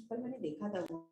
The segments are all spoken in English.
Principal मैंने देखा था वो।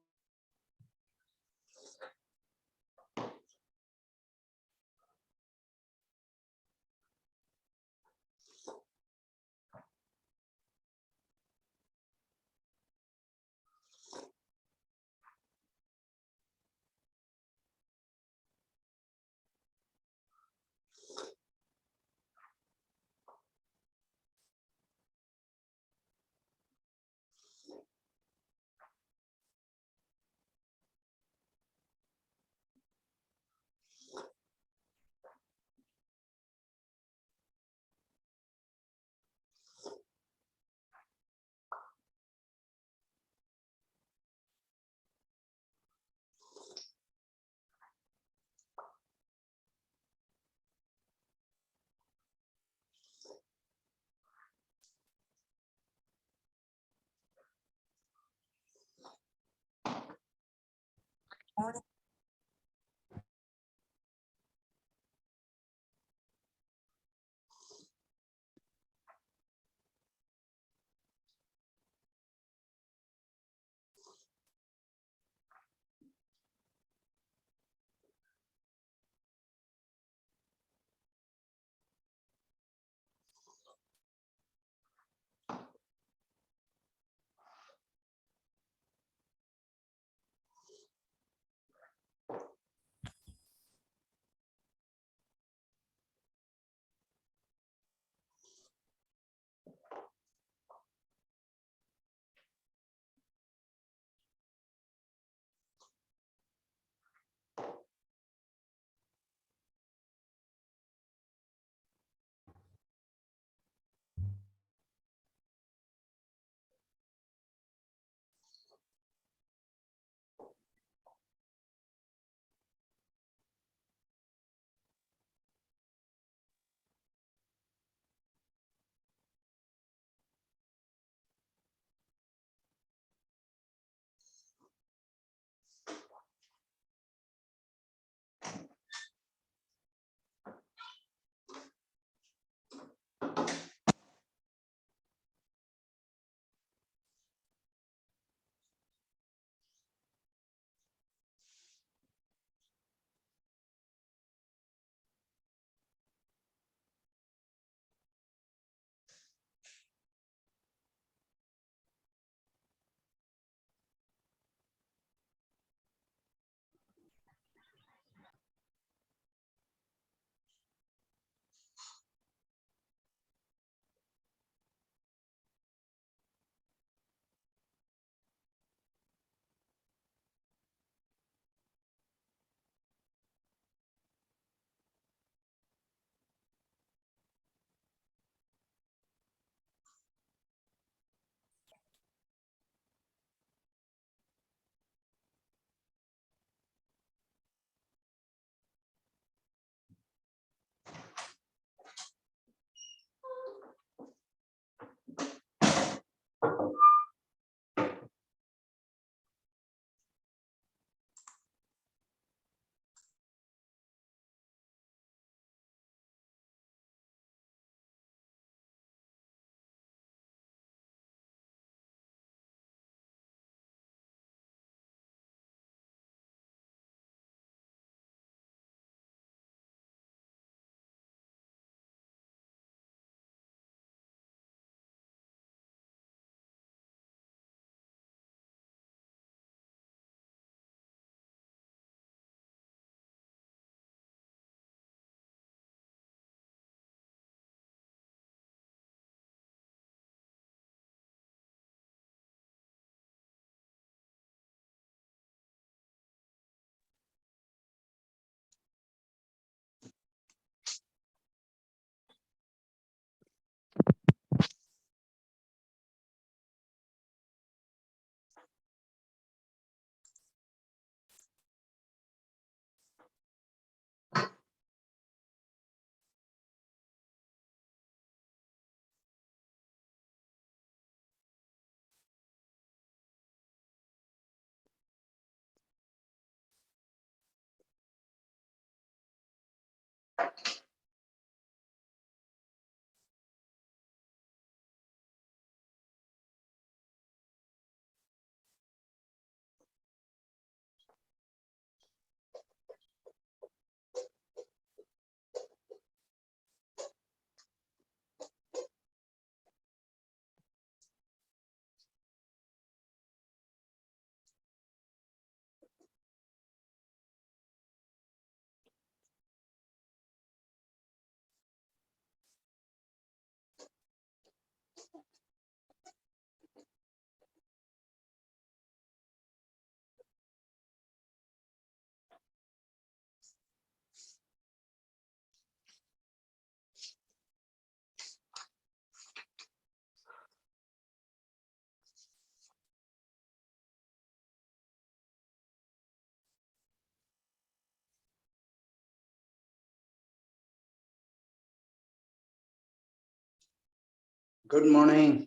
Good morning.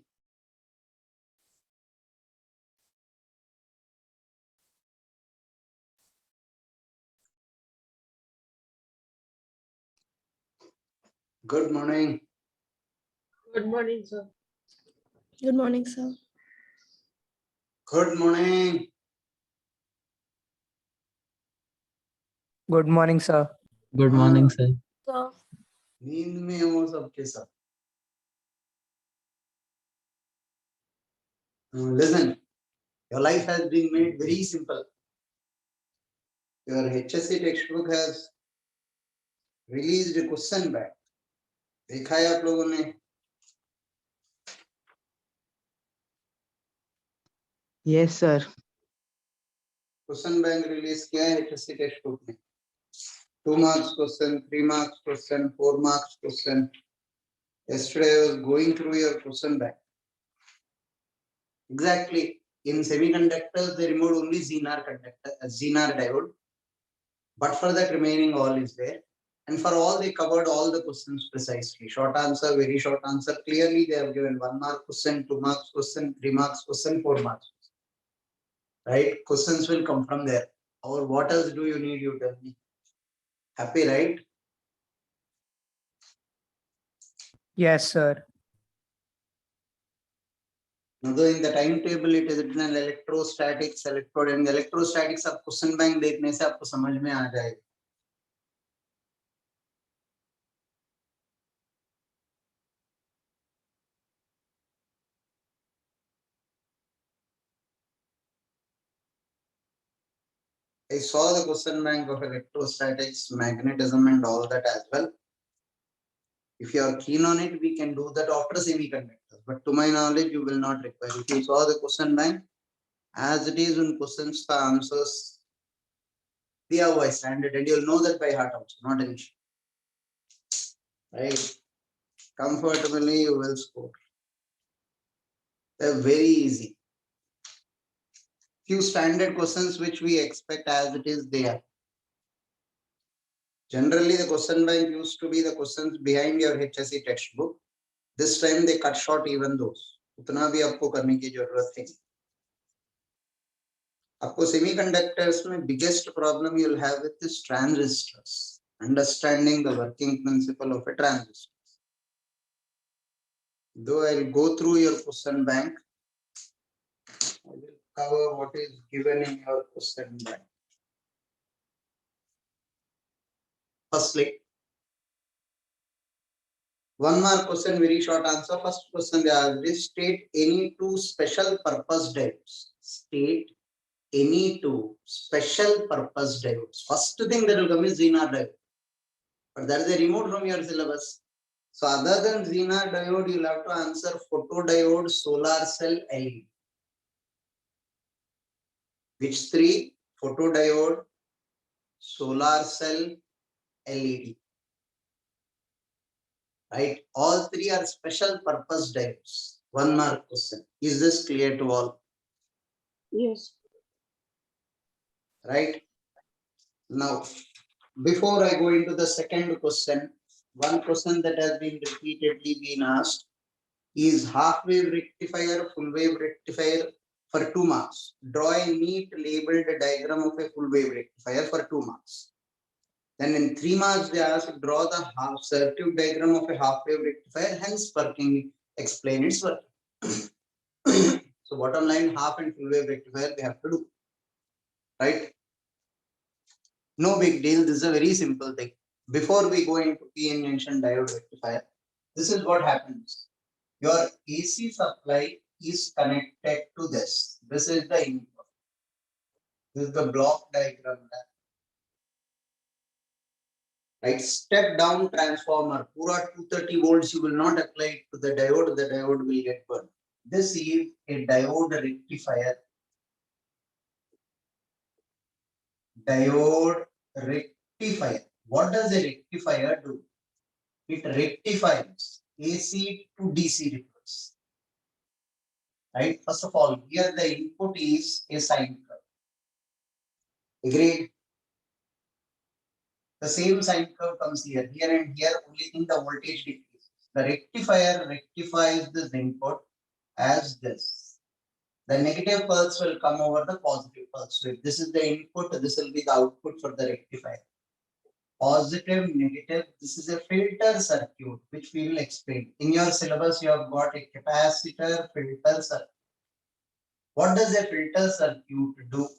Good morning. Good morning, sir. Good morning, sir. Good morning. Good morning, sir. Good morning, sir. Sir. नींद में हो सबके सब. Listen, your life has been made very simple. Your HSC textbook has released a question bank. देखा है आप लोगों ने? Yes, sir. Question bank release किया है HSC textbook में. 2 marks question, 3 marks question, 4 marks question. Yesterday I was going through your question bank. Exactly. In semiconductors, they removed only Zener conductor, Zener diode. But for that, remaining all is there. And for all, they covered all the questions precisely. Short answer, very short answer. Clearly, they have given 1 mark question, 2 marks question, 3 marks question, 4 marks. Right? Questions will come from there. Or what else do you need, you tell me? Happy, right? Yes, sir. Now, though in the timetable, it is written as electrostatics, electrode and electrostatics. आप question bank देखने से आपको समझ में आ जाएगा. I saw the question bank of electrostatics, magnetism and all that as well. If you are keen on it, we can do that after semiconductors. But to my knowledge, you will not require. If you saw the question bank, as it is in questions, the answers, they are by standard and you'll know that by heart also, not an issue. Right? Comfortably, you will score. They're very easy. Few standard questions which we expect as it is there. Generally, the question bank used to be the questions behind your HSC textbook. This time they cut short even those. उतना भी आपको करने की जरूरत है. आपको semiconductors में biggest problem you'll have with this transistors. Understanding the working principle of a transistor. Though I'll go through your question bank, I will cover what is given in your question bank. Firstly, 1 mark question, very short answer. First question they asked is state any two special purpose diodes. State any two special purpose diodes. First thing that will come is Zener diode. But that is a removed from your syllabus. So other than Zener diode, you'll have to answer photodiode, solar cell, LED. Which three? Photodiode, solar cell, LED. Right? All three are special purpose diodes. 1 mark question. Is this clear to all? Yes. Right? Now, before I go into the second question, one question that has been repeatedly been asked is half wave rectifier, full wave rectifier for 2 marks. Draw a neat labeled diagram of a full wave rectifier for 2 marks. Then in 3 marks, they ask draw the half circuit diagram of a half wave rectifier, hence working, explain its working. So bottom line, half and full wave rectifier they have to do. Right? No big deal. This is a very simple thing. Before we go into PN junction diode rectifier, this is what happens. Your AC supply is connected to this. This is the input. This is the block diagram. Right? Step down transformer. Pura 230 volts. You will not apply it to the diode. The diode will get burned. This is a diode rectifier. Diode rectifier. What does a rectifier do? It rectifies AC to DC reverse. Right? First of all, here the input is a sine curve. Agreed? The same sine curve comes here. Here and here, only thing the voltage decreases. the rectifier rectifies this input as this. The negative pulse will come over the positive pulse. So if this is the input, this will be the output for the rectifier. Positive, negative, this is a filter circuit, which we will explain. In your syllabus, you have got a capacitor filter circuit. What does a filter circuit do?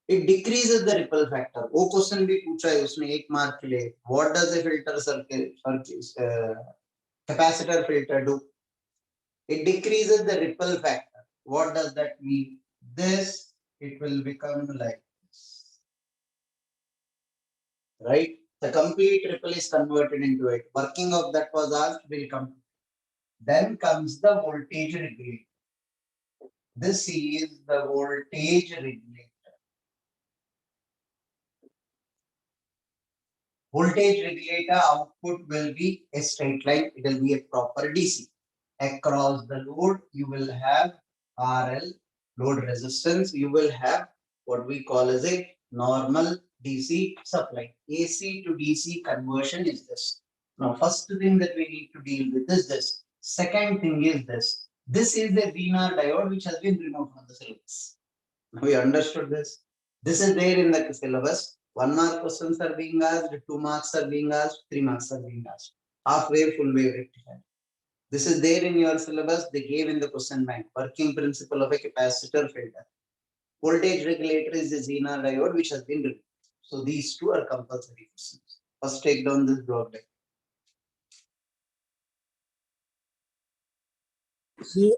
It decreases the ripple factor. वो question भी पूछा है उसने 1 mark के लिए. What does a filter circuit capacitor filter do? It decreases the ripple factor. What does that mean? This, it will become like this. Right? The complete ripple is converted into it. Working of that was asked, will come. Then comes the voltage regulator. This is the voltage regulator. Voltage regulator output will be a straight line. It will be a proper DC. Across the load, you will have RL, load resistance. You will have what we call as a normal DC supply. AC to DC conversion is this. Now, first thing that we need to deal with is this. Second thing is this. This is the Zener diode which has been removed from the syllabus. We understood this. This is there in the syllabus. 1 mark questions are being asked, 2 marks are being asked, 3 marks are being asked. Half wave, full wave rectifier. This is there in your syllabus. They gave in the question bank. Working principle of a capacitor filter. Voltage regulator is the Zener diode which has been removed. So these two are compulsory questions. First take down this block diagram. See,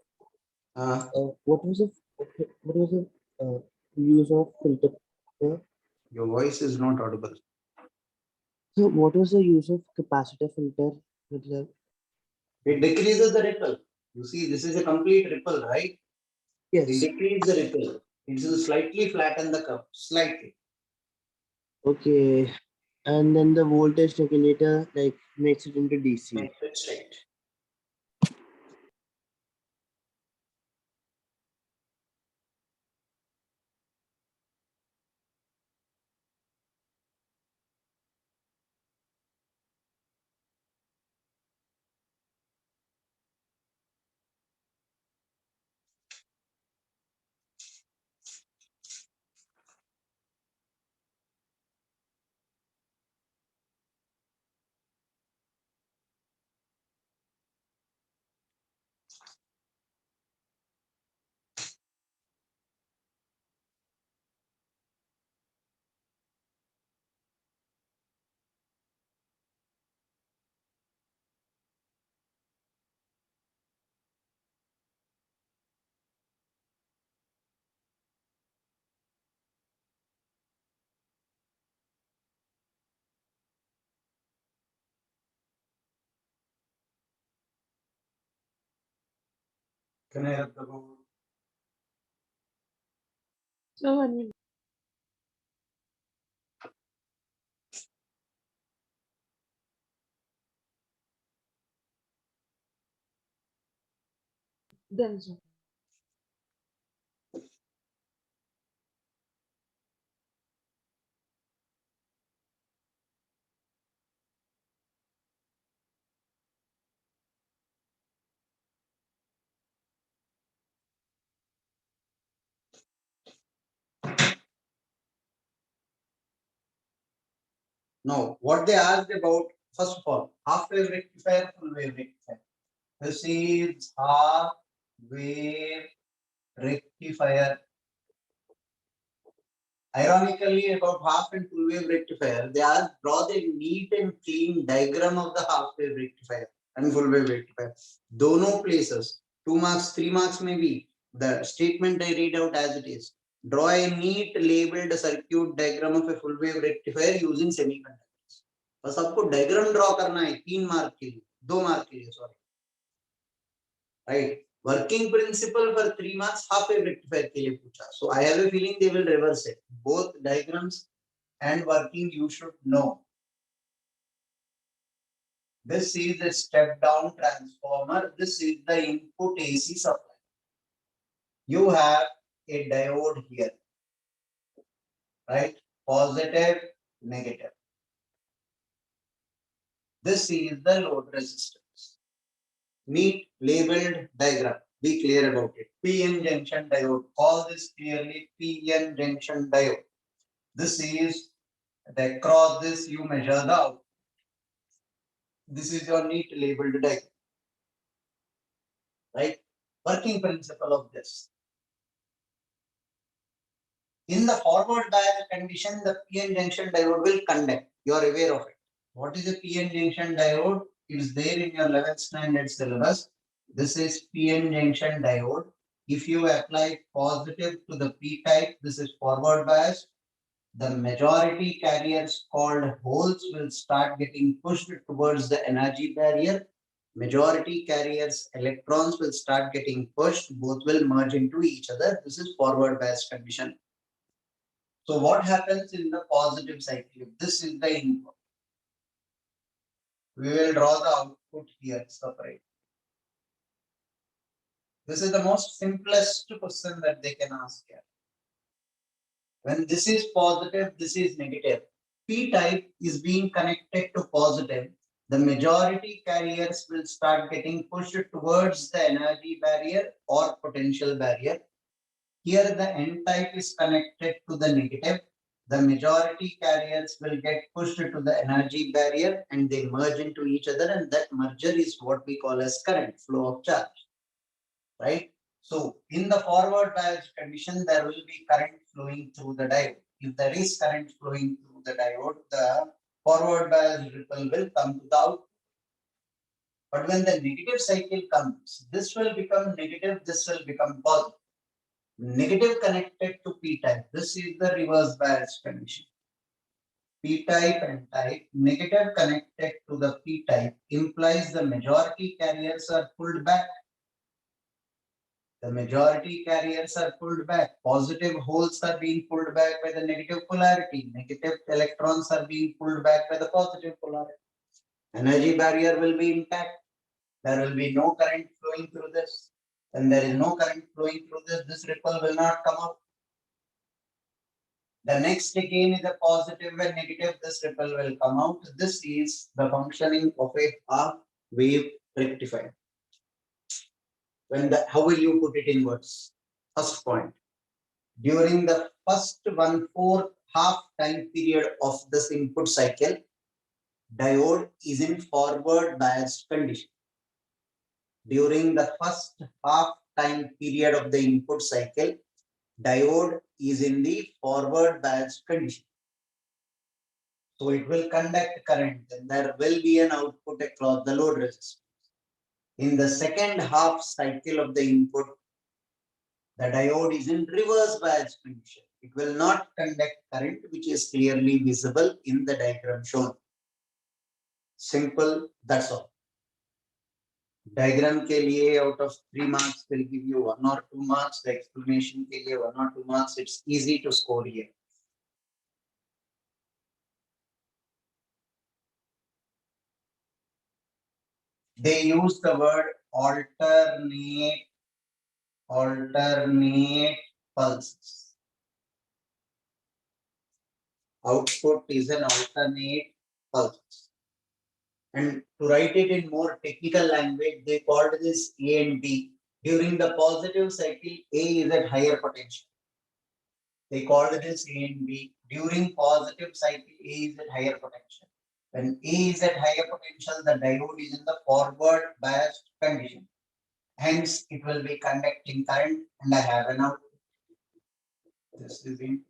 Uh, what was the use of filter? your voice is not audible. So what was the use of capacitor filter? मतलब, It decreases the ripple. You see, this is a complete ripple, right? It yes. decreases the ripple. It will slightly flatten the curve, slightly. Okay. And then the voltage regulator like makes it into DC. Makes it straight. Can I have the board? So 1 minute. Then sir. No, what they asked about, first of all, half wave rectifier, full wave rectifier. This is half wave rectifier. Ironically, about half and full wave rectifier, they asked draw the neat and clean diagram of the half wave rectifier and full wave rectifier. Dono places, 2 marks, 3 marks maybe. The statement I read out as it is. Draw a neat labeled circuit diagram of a full wave rectifier using semiconductors. बस आपको diagram draw करना है 3 mark के लिए, 2 mark के लिए, sorry, right. Working principle for 3 marks, half wave rectifier के लिए पूछा. So I have a feeling they will reverse it. Both diagrams and working you should know. This is a step down transformer. This is the input AC supply. You have a diode here, right? Positive, negative. This is the load resistance. Neat labeled diagram. Be clear about it. PN junction diode. Call this clearly PN junction diode. This is the across this you measure the output. This is your neat labeled diagram. Right? Working principle of this. In the forward bias condition, the PN junction diode will conduct. You are aware of it. What is a PN junction diode? It is there in your 11th standard syllabus. This is PN junction diode. If you apply positive to the P type, this is forward bias. The majority carriers called holes will start getting pushed towards the energy barrier. Majority carriers electrons will start getting pushed. Both will merge into each other. This is forward bias condition. So what happens in the positive cycle? If this is the input, we will draw the output here separate. This is the most simplest question that they can ask here. When this is positive, this is negative. P type is being connected to positive. The majority carriers will start getting pushed towards the energy barrier or potential barrier. Here the N type is connected to the negative. The majority carriers will get pushed to the energy barrier and they merge into each other, and that merger is what we call as current flow of charge. Right? So in the forward bias condition, there will be current flowing through the diode. If there is current flowing through the diode, the forward bias ripple will come to the output. But when the negative cycle comes, this will become negative, this will become positive. Negative connected to P type. This is the reverse bias condition. P type and type. Negative connected to the P type implies the majority carriers are pulled back. The majority carriers are pulled back. Positive holes are being pulled back by the negative polarity. Negative electrons are being pulled back by the positive polarity. Energy barrier will be intact. There will be no current flowing through this. When there is no current flowing through this ripple will not come out. The next again is a positive and negative. This ripple will come out. This is the functioning of a half wave rectifier. How will you put it in words? First point. During the first 1/4 half time period of this input cycle, diode is in forward biased condition. During the first half time period of the input cycle, diode is in the forward biased condition. So it will conduct current and there will be an output across the load resistance. In the second half cycle of the input, the diode is in reverse bias condition. It will not conduct current, which is clearly visible in the diagram shown. Simple, that's all. Diagram के लिए out of 3 marks will give you 1 or 2 marks. The explanation के लिए 1 or 2 marks. It's easy to score here. They use the word alternate pulses. Output is an alternate pulse. And to write it in more technical language, they called this A and B. During the positive cycle, A is at higher potential. They called this A and B. During positive cycle, A is at higher potential. When A is at higher potential, the diode is in the forward biased condition. Hence, it will be conducting current and I have an output. This is in.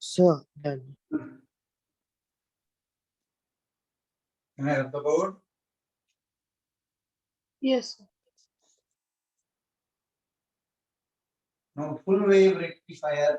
Sir, done. Can I have the board? Yes, sir. Now full wave rectifier.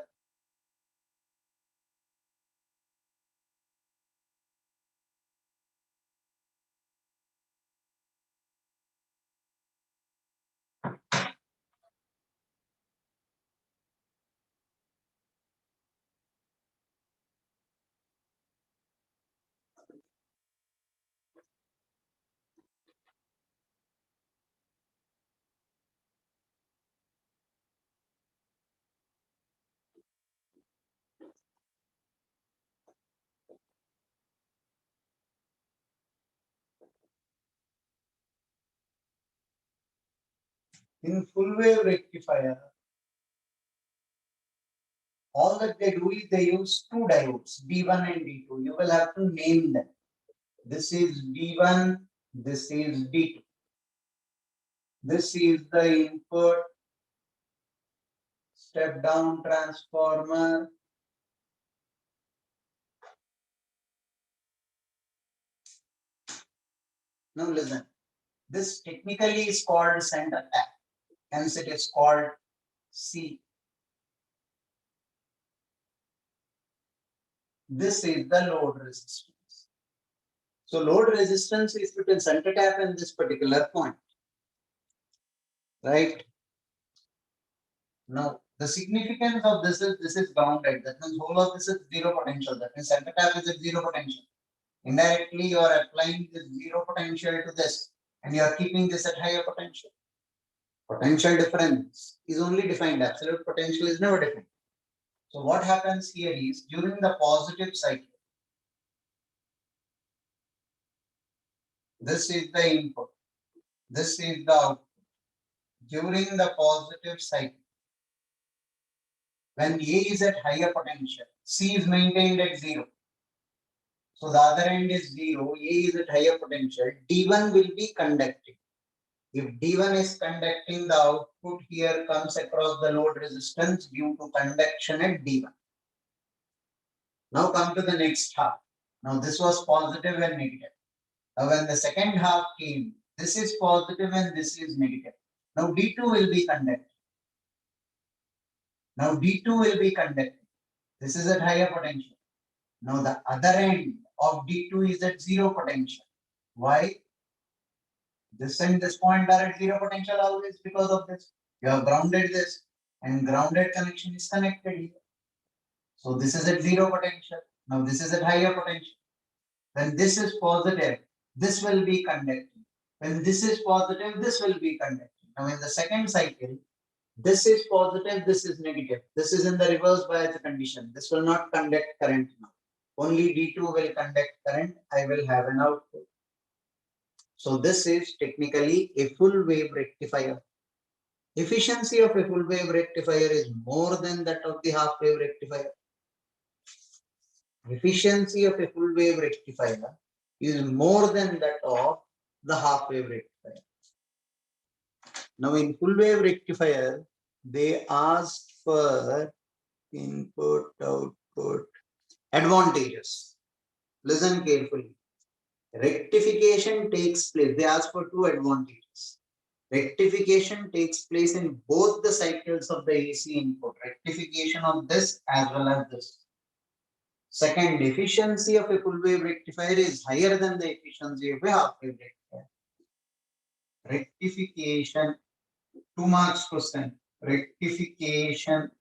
In full wave rectifier, all that they do is they use two diodes, D1 and D2. You will have to name them. This is D1, this is D2. This is the input step down transformer. Now listen, this technically is called center tap, hence it is called C. This is the load resistance. So load resistance is between center tap and this particular point, right? Now the significance of this is grounded. That means whole of this is zero potential. That means center tap is at zero potential. Indirectly, you are applying this zero potential to this, and you are keeping this at higher potential. Potential difference is only defined. Absolute potential is never defined. So what happens here is during the positive cycle, this is the input, this is the output. During the positive cycle, when A is at higher potential, C is maintained at zero. So the other end is zero, A is at higher potential, D1 will be conducting. If D1 is conducting, the output here comes across the load resistance due to conduction at D1. Now come to the next half. Now this was positive and negative. Now when the second half came, this is positive and this is negative. Now D2 will be conducting. Now D2 will be conducting. This is at higher potential. Now the other end of D2 is at zero potential. Why? This and this point are at zero potential always because of this. You have grounded this and grounded connection is connected here. So this is at zero potential. Now this is at higher potential. When this is positive, this will be conducting. When this is positive, this will be conducting. Now in the second cycle, this is positive, this is negative. This is in the reverse bias condition. This will not conduct current now. Only D2 will conduct current. I will have an output. So this is technically a full wave rectifier. Efficiency of a full wave rectifier is more than that of the half wave rectifier. Efficiency of a full wave rectifier is more than that of the half wave rectifier. Now in full wave rectifier, they ask for input, output, advantages. Listen carefully. Rectification takes place. They ask for two advantages. Rectification takes place in both the cycles of the AC input. Rectification of this as well as this. Second, efficiency of a full wave rectifier is higher than the efficiency of a half wave rectifier. Rectification, 2 marks question. Rectification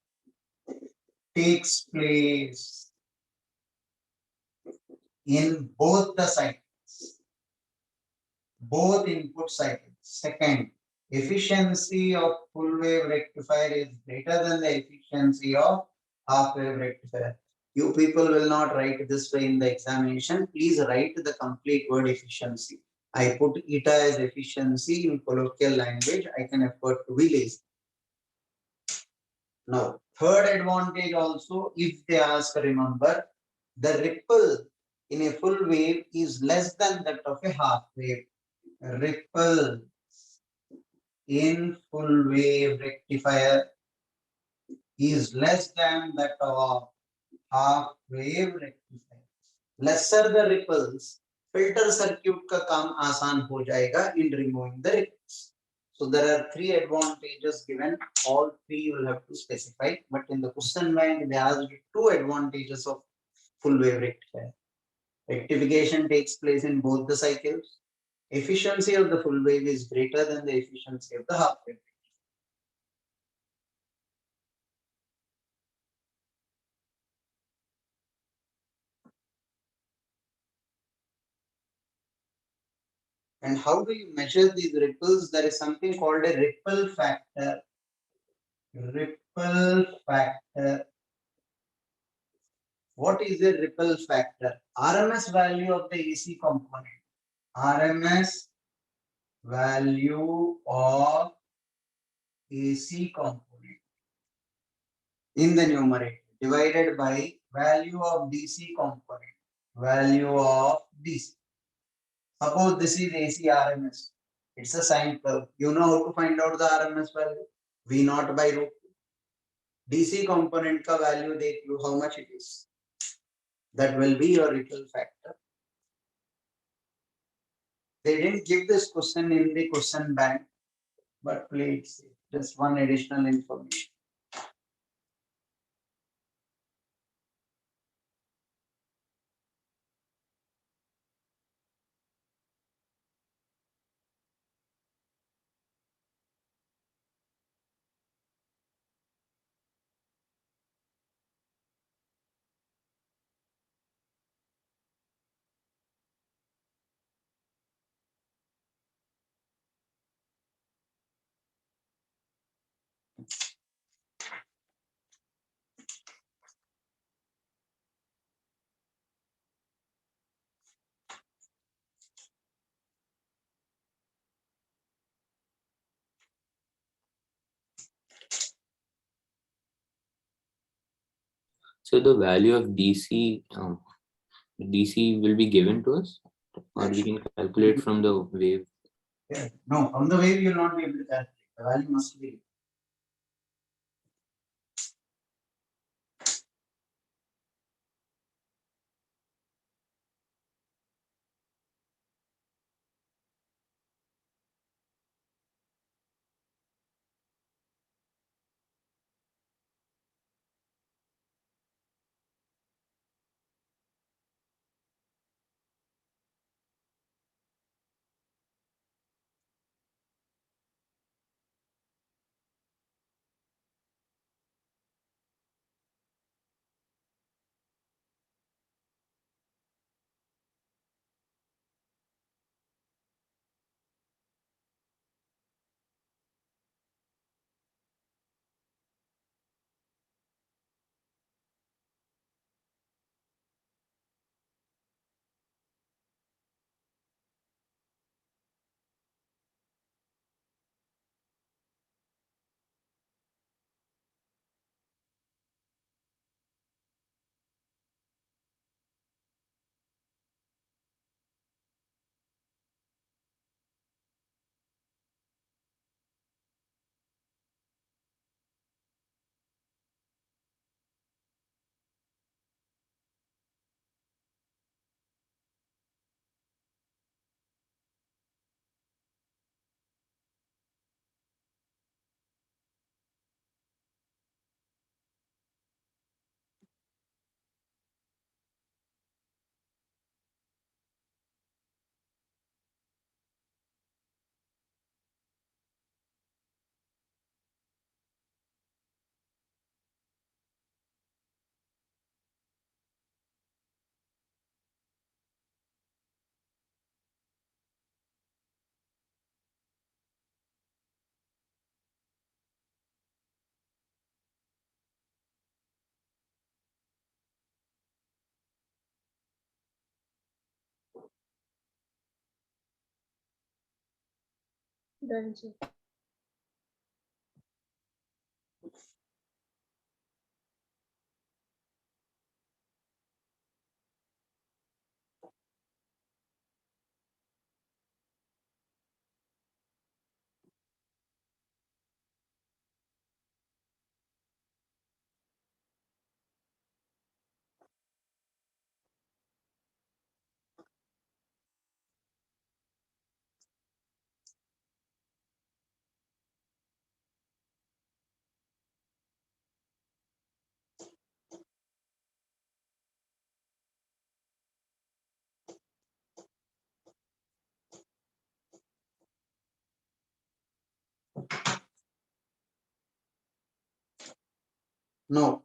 takes place in both the cycles, both input cycles. Second, efficiency of full wave rectifier is greater than the efficiency of half wave rectifier. You people will not write this way in the examination. Please write the complete word efficiency. I put eta as efficiency in colloquial language. I can afford to be lazy. Now, third advantage also, if they ask, remember, the ripple in a full wave is less than that of a half wave. Ripple in full wave rectifier is less than that of half wave rectifier. Lesser the ripples, filter circuit का काम आसान हो जाएगा in removing the ripples. So there are three advantages given. All three you will have to specify. But in the question bank, they asked two advantages of full wave rectifier. Rectification takes place in both the cycles. Efficiency of the full wave is greater than the efficiency of the half wave. And how do you measure these ripples? There is something called a ripple factor. Ripple factor. What is a ripple factor? RMS value of the AC component. RMS value of AC component in the numerator divided by value of DC component. Value of DC. Suppose this is AC RMS. It's a sine curve. You know how to find out the RMS value? V naught by root. DC component ka value dekh lo how much it is. That will be your ripple factor. They didn't give this question in the question bank, but please, just one additional information. So the value of DC will be given to us, or we can calculate from the wave. Yeah. No, from the wave you will not be able to calculate. The value must be. Done, sir. No.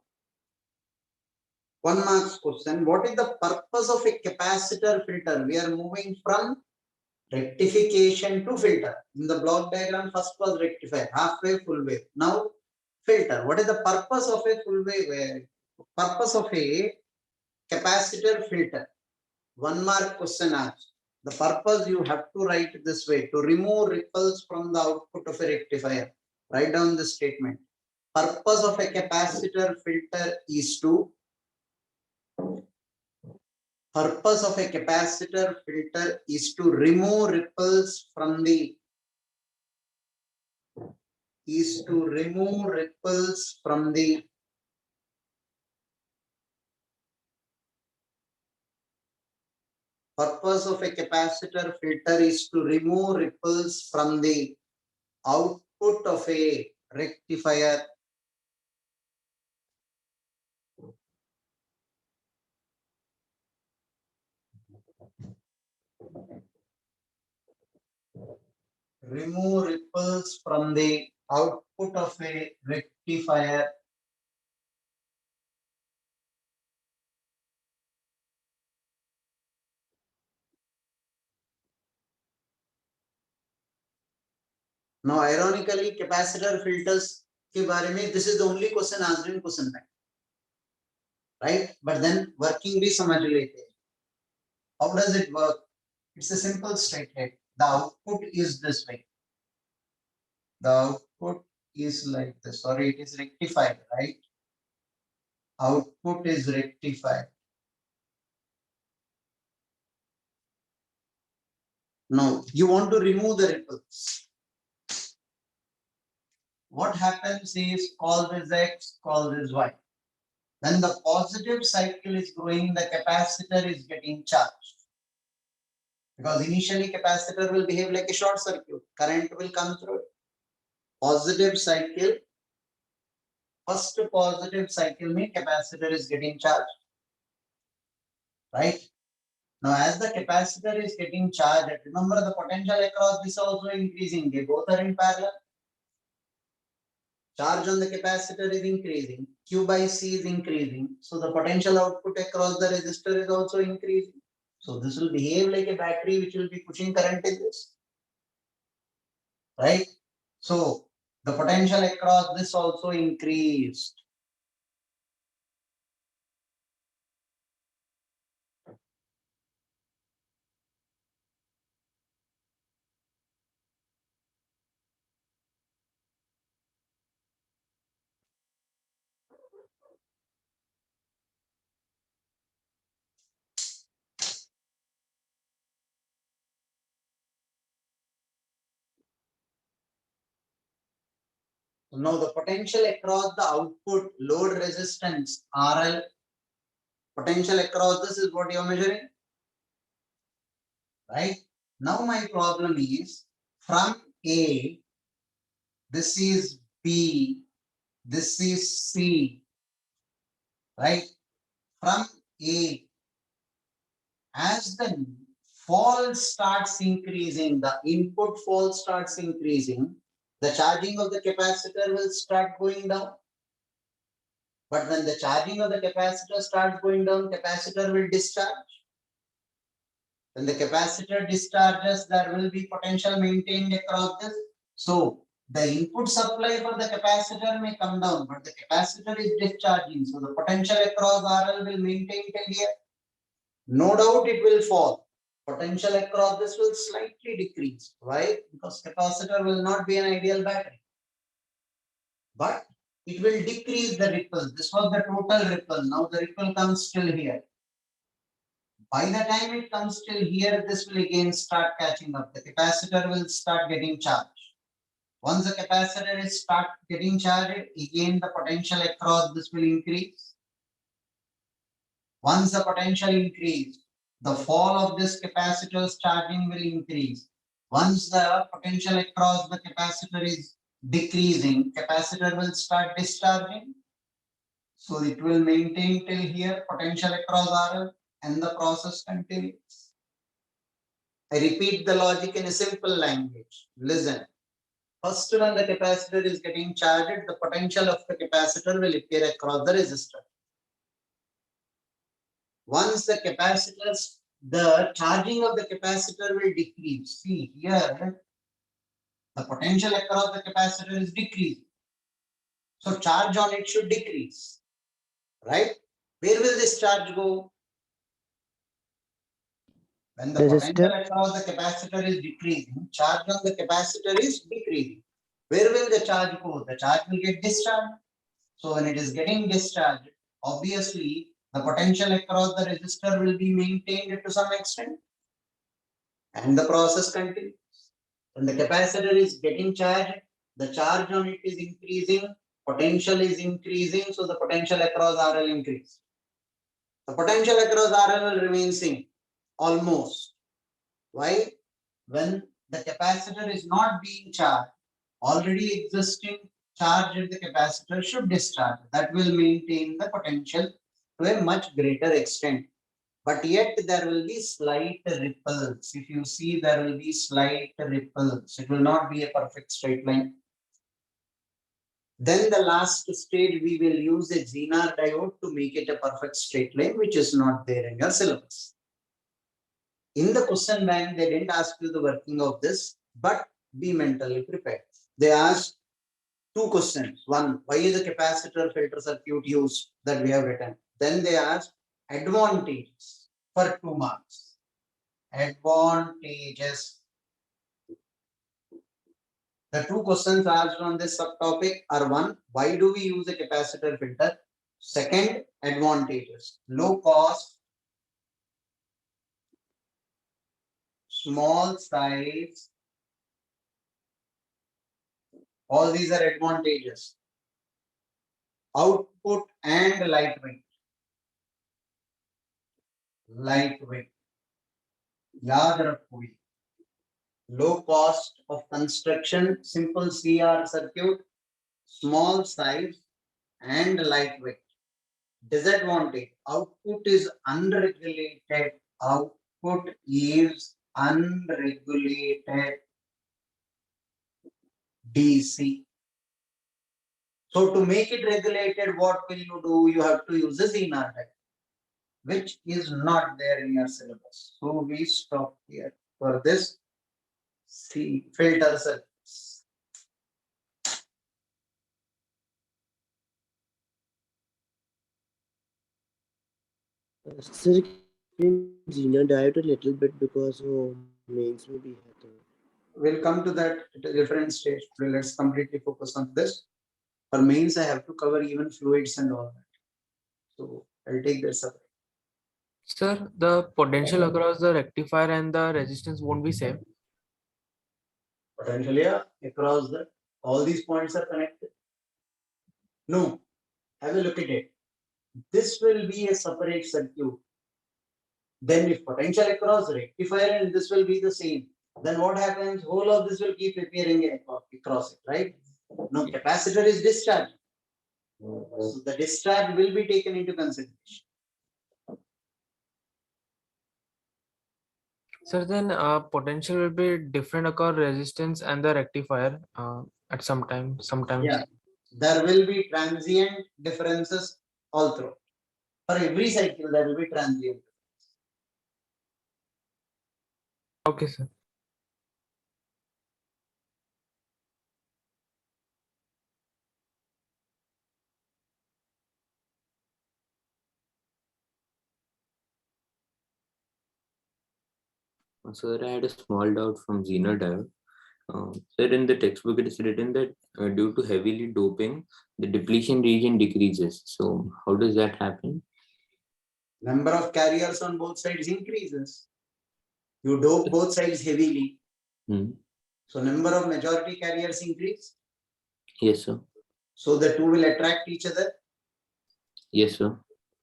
1 marks question. What is the purpose of a capacitor filter? We are moving from rectification to filter. In the block diagram, first was rectifier, half wave, full wave. Now filter. What is the purpose of a full wave? Purpose of a capacitor filter. 1 mark question asked. The purpose you have to write this way: to remove ripples from the output of a rectifier. Write down the statement. Purpose of a capacitor filter is to remove ripples from the purpose of a capacitor filter is to remove ripples from the output of a rectifier. Remove ripples from the output of a rectifier. Now, ironically, capacitor filters के बारे में, this is the only question asked in question bank, right? But then working भी समझ लेते हैं. How does it work? It's a simple statement. The output is this way. The output is like this. Sorry, it is rectified, right? Output is rectified. Now, you want to remove the ripples. What happens is, call this X, call this Y. When the positive cycle is growing, the capacitor is getting charged. Because initially capacitor will behave like a short circuit. Current will come through it. Positive cycle, first positive cycle means capacitor is getting charged. Right? Now as the capacitor is getting charged, remember the potential across this also increasing. They both are in parallel. Charge on the capacitor is increasing. Q by C is increasing. So the potential output across the resistor is also increasing. So this will behave like a battery which will be pushing current in this. Right? So the potential across this also increased. Now the potential across the output load resistance RL, potential across this is what you are measuring, right? Now my problem is from A, this is B, this is C, right? From A, as the fall starts increasing, the input fall starts increasing, the charging of the capacitor will start going down. But when the charging of the capacitor starts going down, capacitor will discharge. When the capacitor discharges, there will be potential maintained across this. So the input supply for the capacitor may come down, but the capacitor is discharging. So the potential across RL will maintain till here. No doubt it will fall. Potential across this will slightly decrease. Why? Because capacitor will not be an ideal battery. But it will decrease the ripple. This was the total ripple. Now the ripple comes till here. By the time it comes till here, this will again start catching up. The capacitor will start getting charged. Once the capacitor is start getting charged, again the potential across this will increase. Once the potential increase, the fall of this capacitor's charging will increase. Once the potential across the capacitor is decreasing, capacitor will start discharging. So it will maintain till here, potential across RL, and the process continues. I repeat the logic in a simple language. Listen. First, when the capacitor is getting charged, the potential of the capacitor will appear across the resistor. Once the charging of the capacitor will decrease. See here, the potential across the capacitor is decreasing. So charge on it should decrease, right? Where will this charge go? When the potential across the capacitor is decreasing, charge on the capacitor is decreasing. Where will the charge go? The charge will get discharged. So when it is getting discharged, obviously the potential across the resistor will be maintained to some extent. And the process continues. When the capacitor is getting charged, the charge on it is increasing, potential is increasing, so the potential across RL increases. The potential across RL will remain same, almost. Why? When the capacitor is not being charged, already existing charge at the capacitor should discharge. That will maintain the potential to a much greater extent. But yet there will be slight ripples. If you see, there will be slight ripples. It will not be a perfect straight line. Then the last stage, we will use a Zener diode to make it a perfect straight line, which is not there in your syllabus. In the question bank, they didn't ask you the working of this, but be mentally prepared. They asked two questions. One, why is the capacitor filter circuit used? That we have written. Then they asked advantages for 2 marks. Advantages. The two questions asked on this subtopic are: one, why do we use a capacitor filter? Second, advantages. Low cost, small size. All these are advantages. Output and lightweight. Lightweight. याद रखो. Low cost of construction, simple CR circuit, small size and lightweight. Disadvantage, output is unregulated. Output is unregulated DC. So to make it regulated, what will you do? You have to use a Zener diode, which is not there in your syllabus. So we stop here for this filter circuits. Sir, explain Zener diode a little bit because mains may be here. We'll come to that at a different stage. Let's completely focus on this. For mains, I have to cover even fluids and all that. So I'll take this up. Sir, the potential across the rectifier and the resistance won't be same. Potentially, across the all these points are connected. No, have a look at it. This will be a separate circuit. Then if potential across the rectifier and this will be the same, then what happens? Whole of this will keep appearing across it, right? No, capacitor is discharged. So the discharge will be taken into consideration. Sir, then potential will be different across resistance and the rectifier at sometimes. Yeah, there will be transient differences all through. For every cycle, there will be transient. Okay, sir. Sir, I had a small doubt from Zener diode. Sir, in the textbook, it is written that due to heavily doping, the depletion region decreases. So, how does that happen? Number of carriers on both sides increases. You dope both sides heavily. So number of majority carriers increase. Yes, sir. So the two will attract each other. Yes, sir.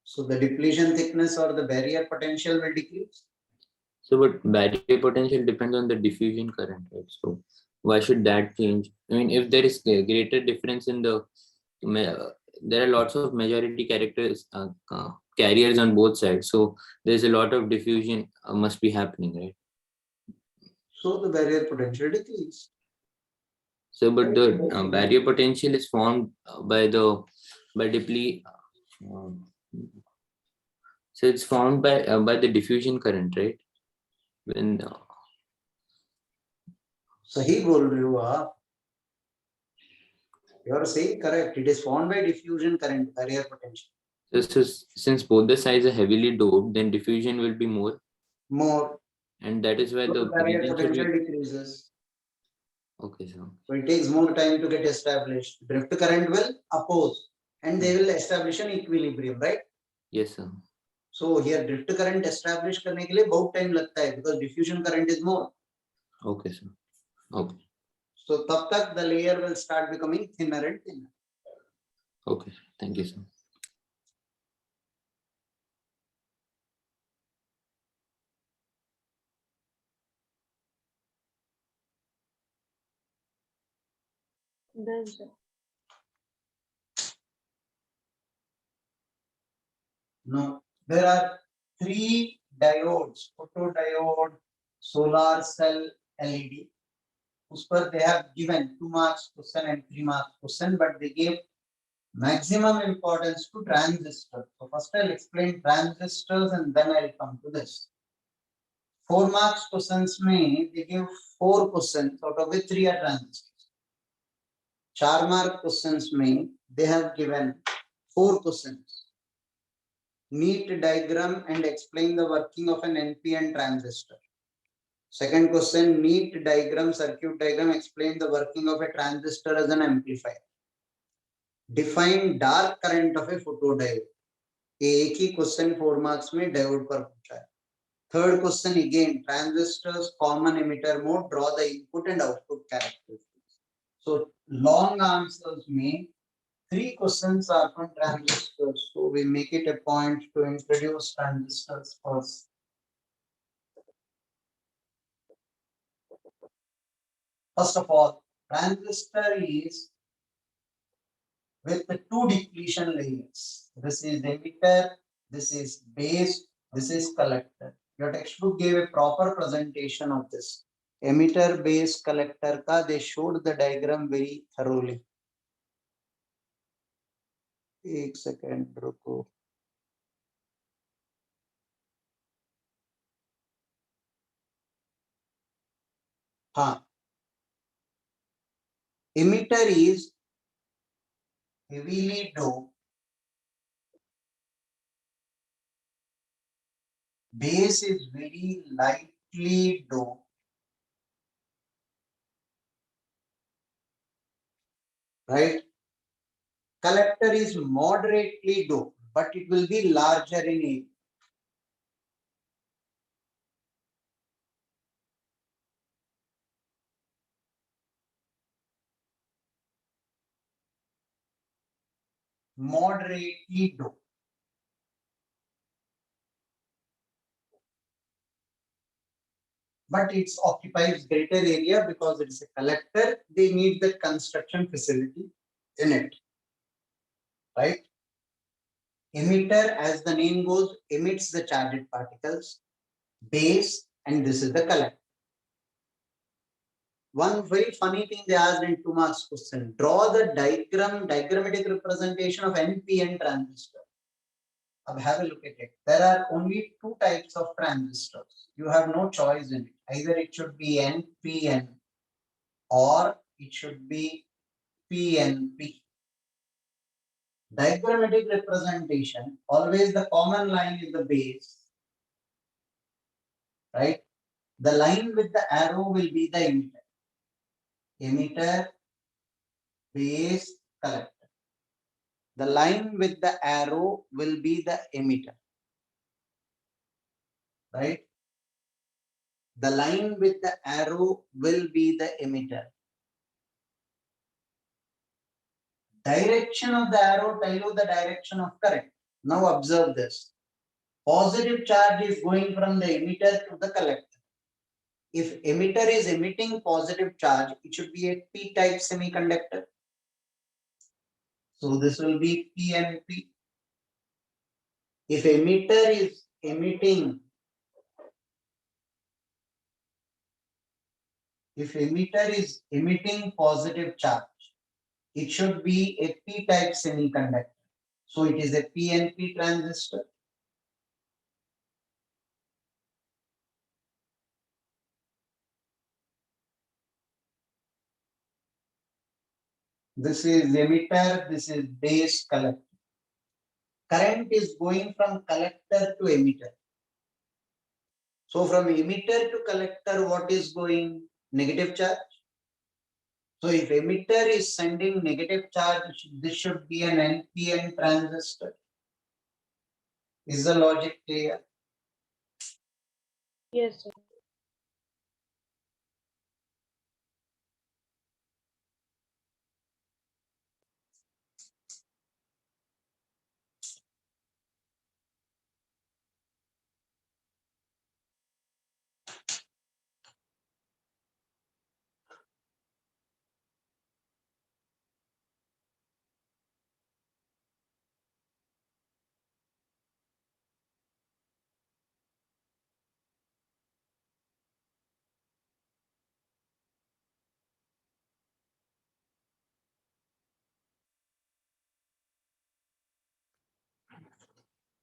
So the depletion thickness or the barrier potential will decrease. So, but barrier potential depends on the diffusion current, right? So, why should that change? I mean, if there is a greater difference in the, there are lots of majority carriers on both sides. So, there's a lot of diffusion must be happening, right? So the barrier potential decrease. So, but the barrier potential is formed by um, so it's formed by the diffusion current, right? When सही बोल रहे हो आप. You are saying correct. It is formed by diffusion current, barrier potential. so since both the sides are heavily doped, then diffusion will be more, More. and that is why So the the barrier region should potential be decreases. okay. So So it takes more time to get established. Drift current will oppose and they will establish an equilibrium, right? yes, sir. So here drift current establish करने के लिए बहुत time लगता है because diffusion current is more. Okay, sir. Okay, So तब तक the layer will start becoming thinner and thinner. okay. Thank you, sir. Done, sir. No, there are 3 diodes: photodiode, solar cell, LED. उस पर they have given 2 marks question and 3 marks question, but they gave maximum importance to transistors. So first I'll explain transistors and then I'll come to this. 4 marks questions में they give 4 questions, out of which 3 are transistors. 4 mark questions में they have given 4 questions. Neat diagram and explain the working of an NPN transistor. Second question, neat diagram, circuit diagram, explain the working of a transistor as an amplifier. Define dark current of a photodiode. एक ही question 4 marks में diode पर पूछा है. Third question again, transistors, common emitter mode, draw the input and output characteristics. So long answers में 3 questions are from transistors. So we make it a point to introduce transistors first. First of all, transistor is with the 2 depletion layers. This is emitter, this is base, this is collector. Your textbook gave a proper presentation of this. Emitter, base, collector ka they showed the diagram very thoroughly. एक second रुको. हाँ. Emitter is heavily doped. Base is very lightly doped. Right? Collector is moderately doped, but it will be larger in area. Moderately doped. But it occupies greater area because it is a collector. They need the construction facility in it, right? Emitter, as the name goes, emits the charged particles. Base, and this is the collector. One very funny thing they asked in 2 marks question: draw the diagrammatic representation of NPN transistor. Now have a look at it. There are only 2 types of transistors. You have no choice in it. Either it should be NPN or it should be PNP. Diagrammatic representation, always the common line is the base, right? The line with the arrow will be the emitter. Emitter, base, collector. The line with the arrow will be the emitter, right? The line with the arrow will be the emitter. Direction of the arrow tell you the direction of current. Now observe this. Positive charge is going from the emitter to the collector. If emitter is emitting positive charge, it should be a p-type semiconductor. So this will be PNP. If emitter is emitting if emitter is emitting positive charge, it should be a p-type semiconductor. So it is a PNP transistor. This is emitter, this is base collector. Current is going from collector to emitter. So from emitter to collector, what is going? Negative charge. So if emitter is sending negative charge, this should be an NPN transistor. Is the logic clear? Yes, sir.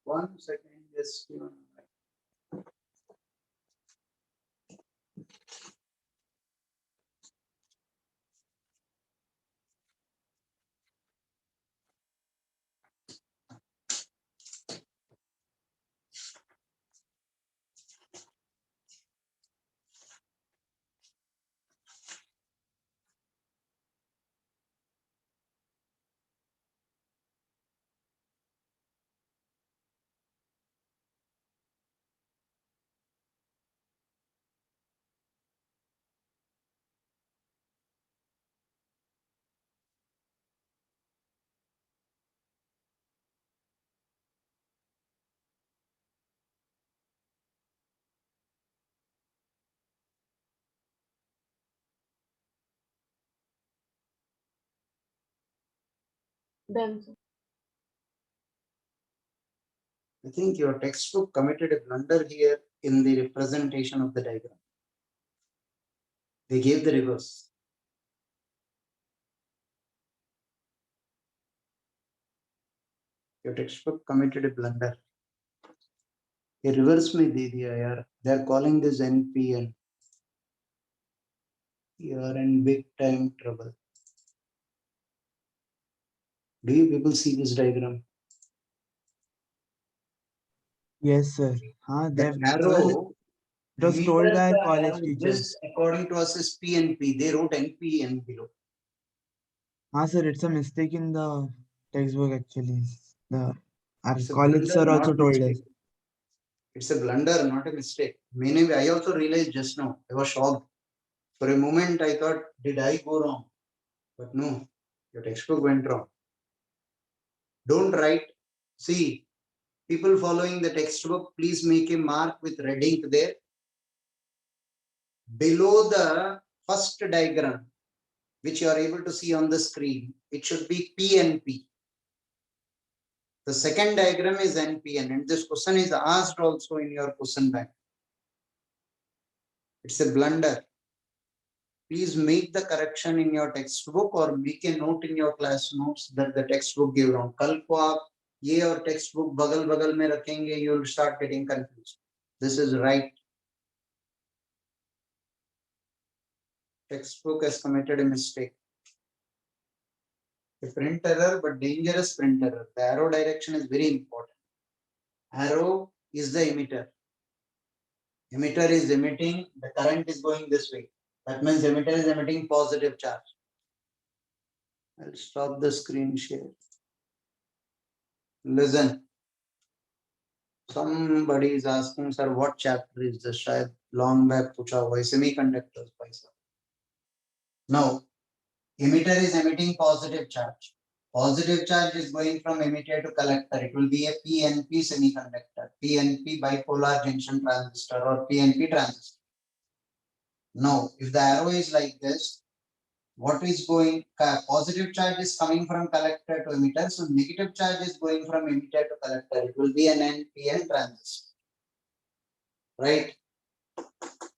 One second, just give me a minute. Done, sir. I think your textbook committed a blunder here in the representation of the diagram. They gave the reverse. Your textbook committed a blunder. ये reverse में दे दिया यार. They are calling this NPN. You are in big time trouble. Do you people see this diagram? Yes, sir. The arrow. It was told by our the college arrow, teachers. this according to us is PNP. They wrote NPN below. Sir, it's a mistake in the textbook actually. Our It's a college sir blunder, also not told us. mistake. It's a blunder, not a mistake. Meaning, I also realized just now. I was shocked. For a moment, I thought, did I go wrong? But no, your textbook went wrong. Don't write. See, people following the textbook, please make a mark with red ink there. Below the first diagram, which you are able to see on the screen, it should be PNP. The second diagram is NPN, and this question is asked also in your question bank. It's a blunder. Please make the correction in your textbook or make a note in your class notes that the textbook gave wrong. कल को आप ये और textbook बगल बगल में रखेंगे, you will start getting confused. This is right. Textbook has committed a mistake. A print error, but dangerous print error. The arrow direction is very important. Arrow is the emitter. Emitter is emitting, the current is going this way. That means emitter is emitting positive charge. I'll stop the screen share. Listen. Somebody is asking, sir, what chapter is this? शायद long back पूछा हुआ है, semiconductors भाई साहब. Now, emitter is emitting positive charge. Positive charge is going from emitter to collector. It will be a PNP semiconductor, PNP bipolar junction transistor or PNP transistor. Now, if the arrow is like this, what is going? Positive charge is coming from collector to emitter. So negative charge is going from emitter to collector. It will be an NPN transistor. Right?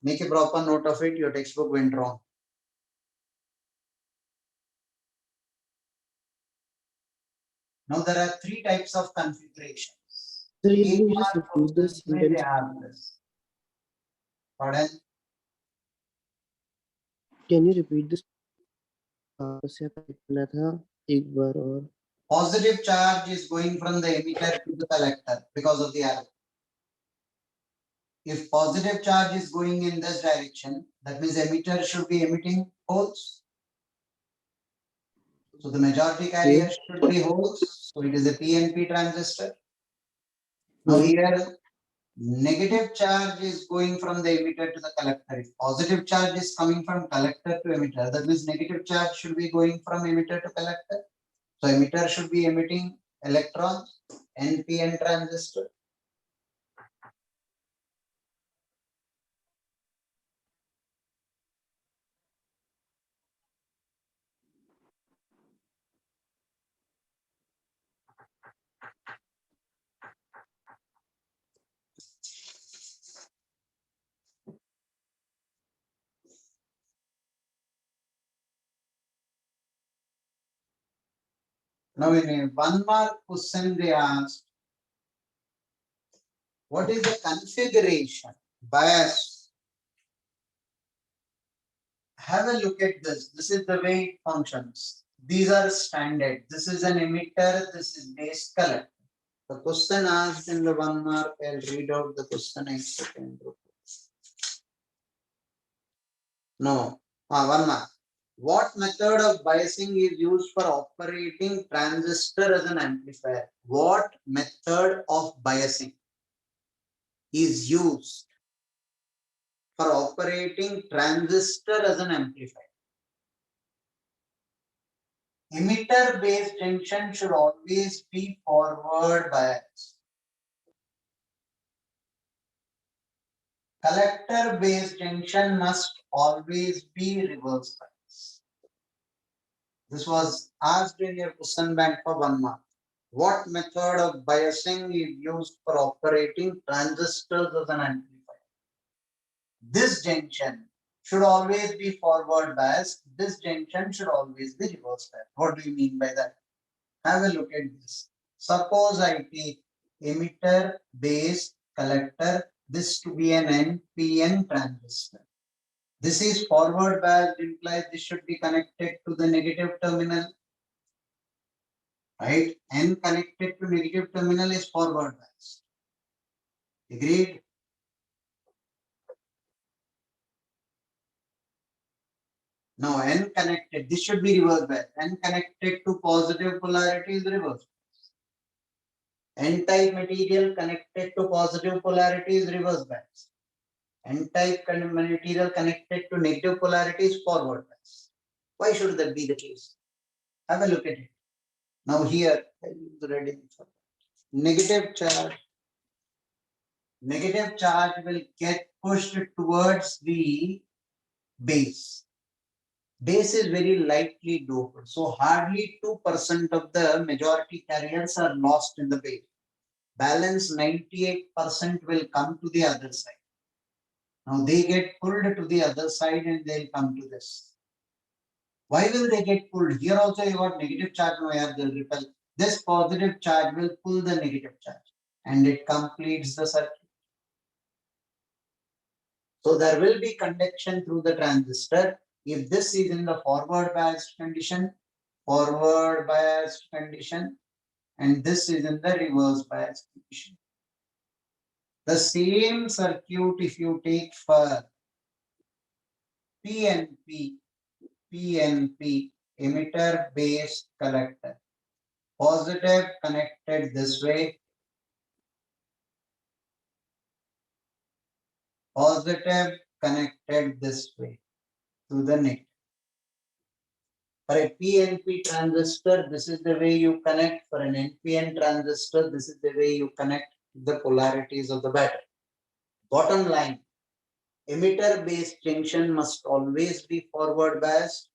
Make a proper note of it. Your textbook went wrong. Now there are three types of configurations. Sir, एक can you just mark repeat the questions में they sentence? have this. Pardon? Can you repeat this? वापस से आप type करना था एक बार और. Positive charge is going from the emitter to the collector because of the arrow. If positive charge is going in this direction, that means emitter should be emitting holes. So the majority carrier should be holes. So it is a PNP transistor. Now here, negative charge is going from the emitter to the collector. If positive charge is coming from collector to emitter, that means negative charge should be going from emitter to collector. So emitter should be emitting electrons, NPN transistor. Now in a 1 mark question they asked, what is the configuration bias? Have a look at this. This is the way it functions. These are standard. This is an emitter. This is base collector. The question asked in the 1 mark, I'll read out the question in second. No, 1 mark. What method of biasing is used for operating transistor as an amplifier? What method of biasing is used for operating transistor as an amplifier? Emitter based junction should always be forward biased. Collector based junction must always be reverse biased. This was asked in your question bank for 1 mark. What method of biasing is used for operating transistors as an amplifier? This junction should always be forward biased. This junction should always be reverse biased. What do you mean by that? Have a look at this. Suppose I take emitter, base, collector, this to be an NPN transistor. This is forward biased, implies this should be connected to the negative terminal. Right? N connected to negative terminal is forward biased. Agreed? Now N connected, this should be reverse biased. N connected to positive polarity is reverse. N-type material connected to positive polarity is reverse bias. N-type material connected to negative polarity is forward bias. Why should that be the case? Have a look at it. Now here, negative charge will get pushed towards the base. Base is very lightly doped, so hardly 2% of the majority carriers are lost in the base. Balance 98% will come to the other side. Now they get pulled to the other side and they'll come to this. Why will they get pulled? Here also you got negative charge, no, they'll repel. This positive charge will pull the negative charge and it completes the circuit. So there will be conduction through the transistor. If this is in the forward biased condition, and this is in the reverse biased condition. The same circuit if you take for PNP, emitter based collector. Positive connected this way. Positive connected this way to the negative. For a PNP transistor, this is the way you connect. For an NPN transistor, this is the way you connect the polarities of the battery. Bottom line, emitter based junction must always be forward biased.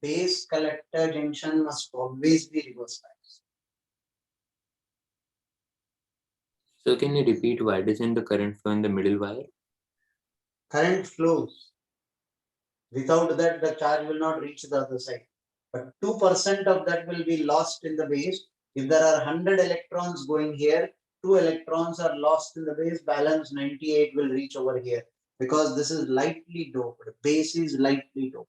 Base collector junction must always be reverse biased. So can you repeat why doesn't the current flow in the middle wire? Current flows. Without that, the charge will not reach the other side. But 2% of that will be lost in the base. If there are 100 electrons going here, 2 electrons are lost in the base, balance 98 will reach over here because this is lightly doped. Base is lightly doped.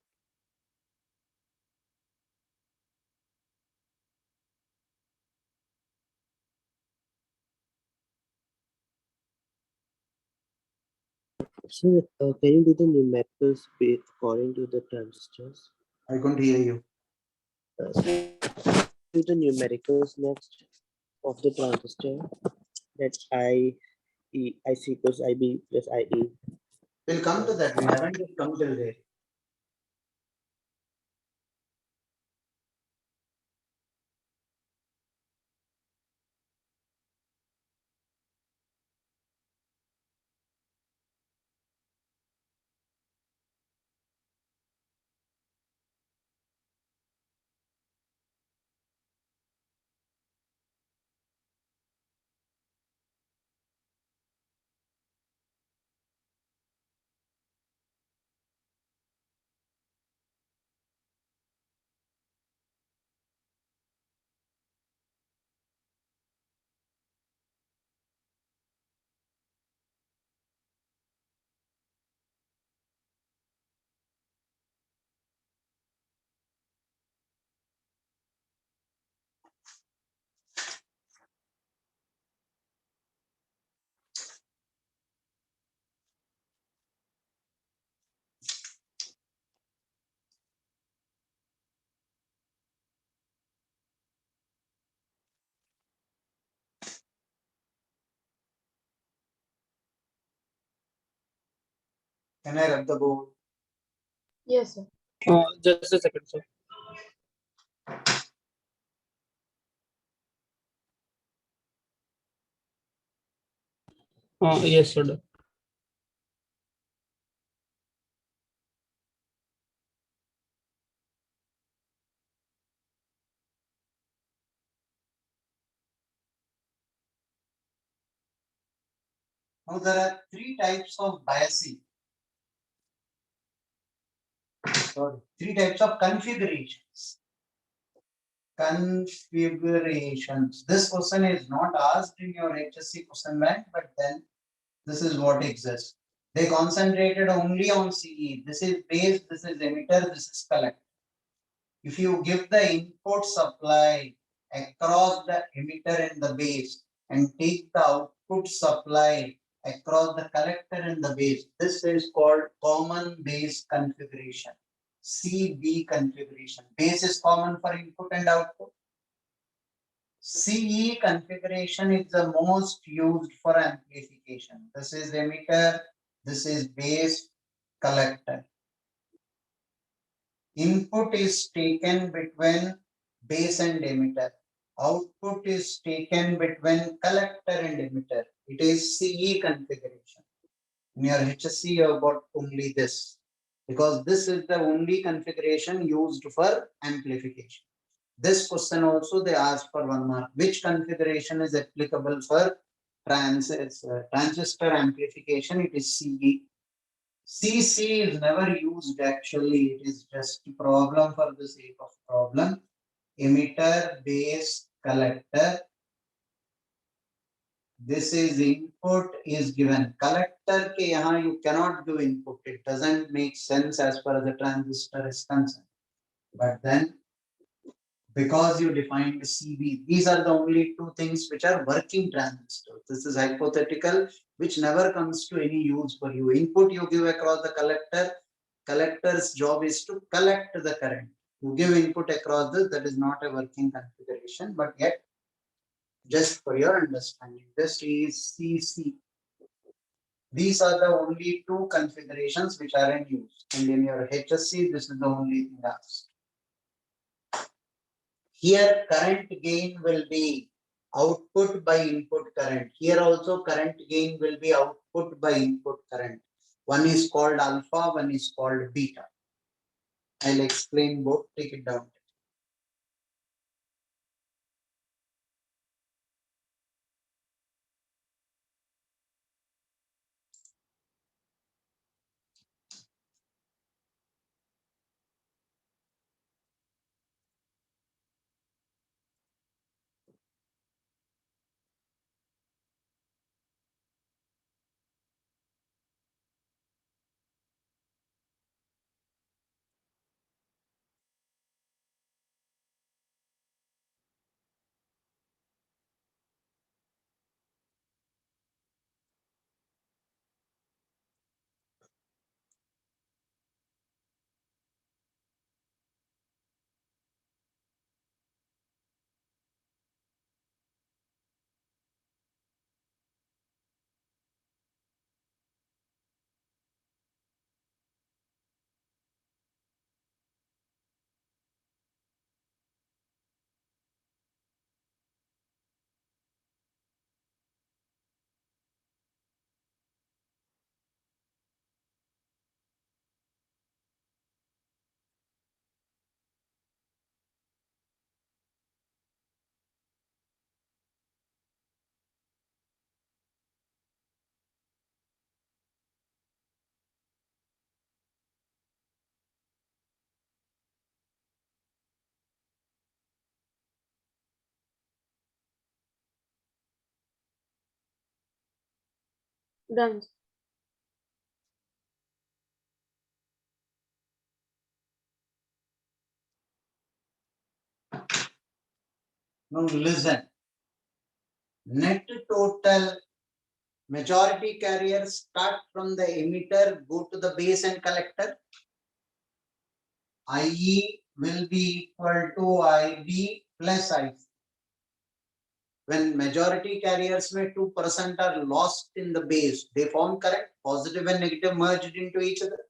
So, can you do the numericals according to the transistors? I couldn't hear you. Do the numericals next of the transistor, that IC equals IB plus IE. We'll come to that. We haven't yet come till there. Can I rub the board? Yes, sir. Just a second, sir. Yes, sir. Now there are 3 types of biasing. Sorry, 3 types of configurations. Configurations. This question is not asked in your HSC question bank, but then this is what exists. They concentrated only on CE. This is base, this is emitter, this is collector. If you give the input supply across the emitter and the base and take the output supply across the collector and the base, this is called common base configuration. CB configuration. Base is common for input and output. CE configuration is the most used for amplification. This is emitter, this is base, collector. Input is taken between base and emitter. Output is taken between collector and emitter. It is CE configuration. In your HSC, you have got only this because this is the only configuration used for amplification. This question also they ask for 1 mark. Which configuration is applicable for transistor amplification? It is CE. CC is never used actually. It is just a problem for the sake of problem. Emitter, base, collector. This is input is given. Collector ke yahan you cannot do input. It doesn't make sense as far as the transistor is concerned. But then because you defined CB, these are the only 2 things which are working transistors. This is hypothetical, which never comes to any use for you. Input you give across the collector. Collector's job is to collect the current. You give input across this, that is not a working configuration, but yet, just for your understanding, this is CC. These are the only 2 configurations which are in use. And in your HSC, this is the only thing asked. Here current gain will be output by input current. Here also current gain will be output by input current. One is called alpha, one is called beta. I'll explain both, take it down. Done. Now listen. Net total majority carriers start from the emitter, go to the base and collector. IE will be equal to IB plus IC. When majority carriers may 2% are lost in the base, they form current, positive and negative merged into each other.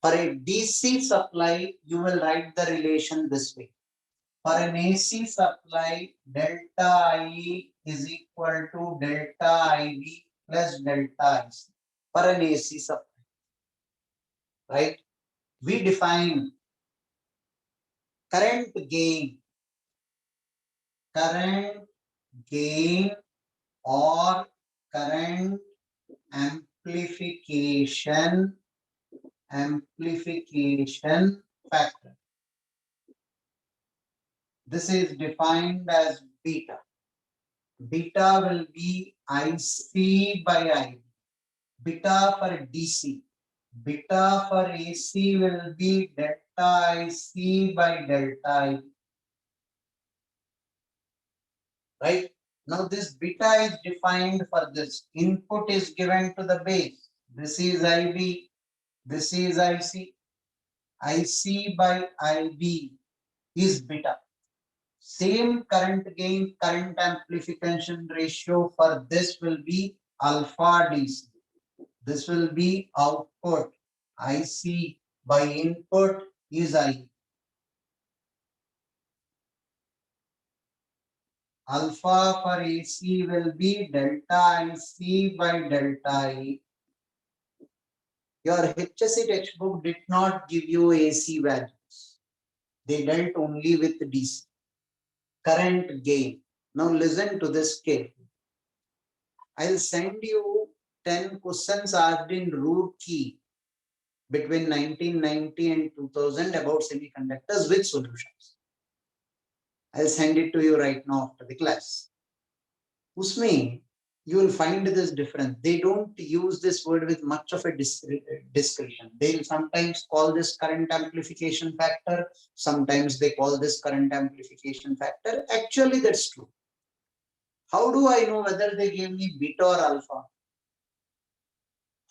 For a DC supply, you will write the relation this way. For an AC supply, delta IE is equal to delta IB plus delta IC. For an AC supply, right? We define current gain or current amplification factor. This is defined as beta. Beta will be IC by IB. Beta for DC. Beta for AC will be delta IC by delta IB. Right? Now this beta is defined for this. Input is given to the base. This is IB. This is IC. IC by IB is beta. Same current gain, current amplification ratio for this will be alpha DC. This will be output. IC by input is I. Alpha for AC will be delta IC by delta I. Your HSC textbook did not give you AC values. They dealt only with DC. Current gain. Now listen to this carefully. I'll send you 10 questions asked in Roorkee between 1990 and 2000 about semiconductors with solutions. I'll send it to you right now after the class. Usme, you will find this difference. They don't use this word with much of a discretion. They'll sometimes call this current amplification factor. Sometimes they call this current amplification factor. Actually, that's true. How do I know whether they gave me beta or alpha?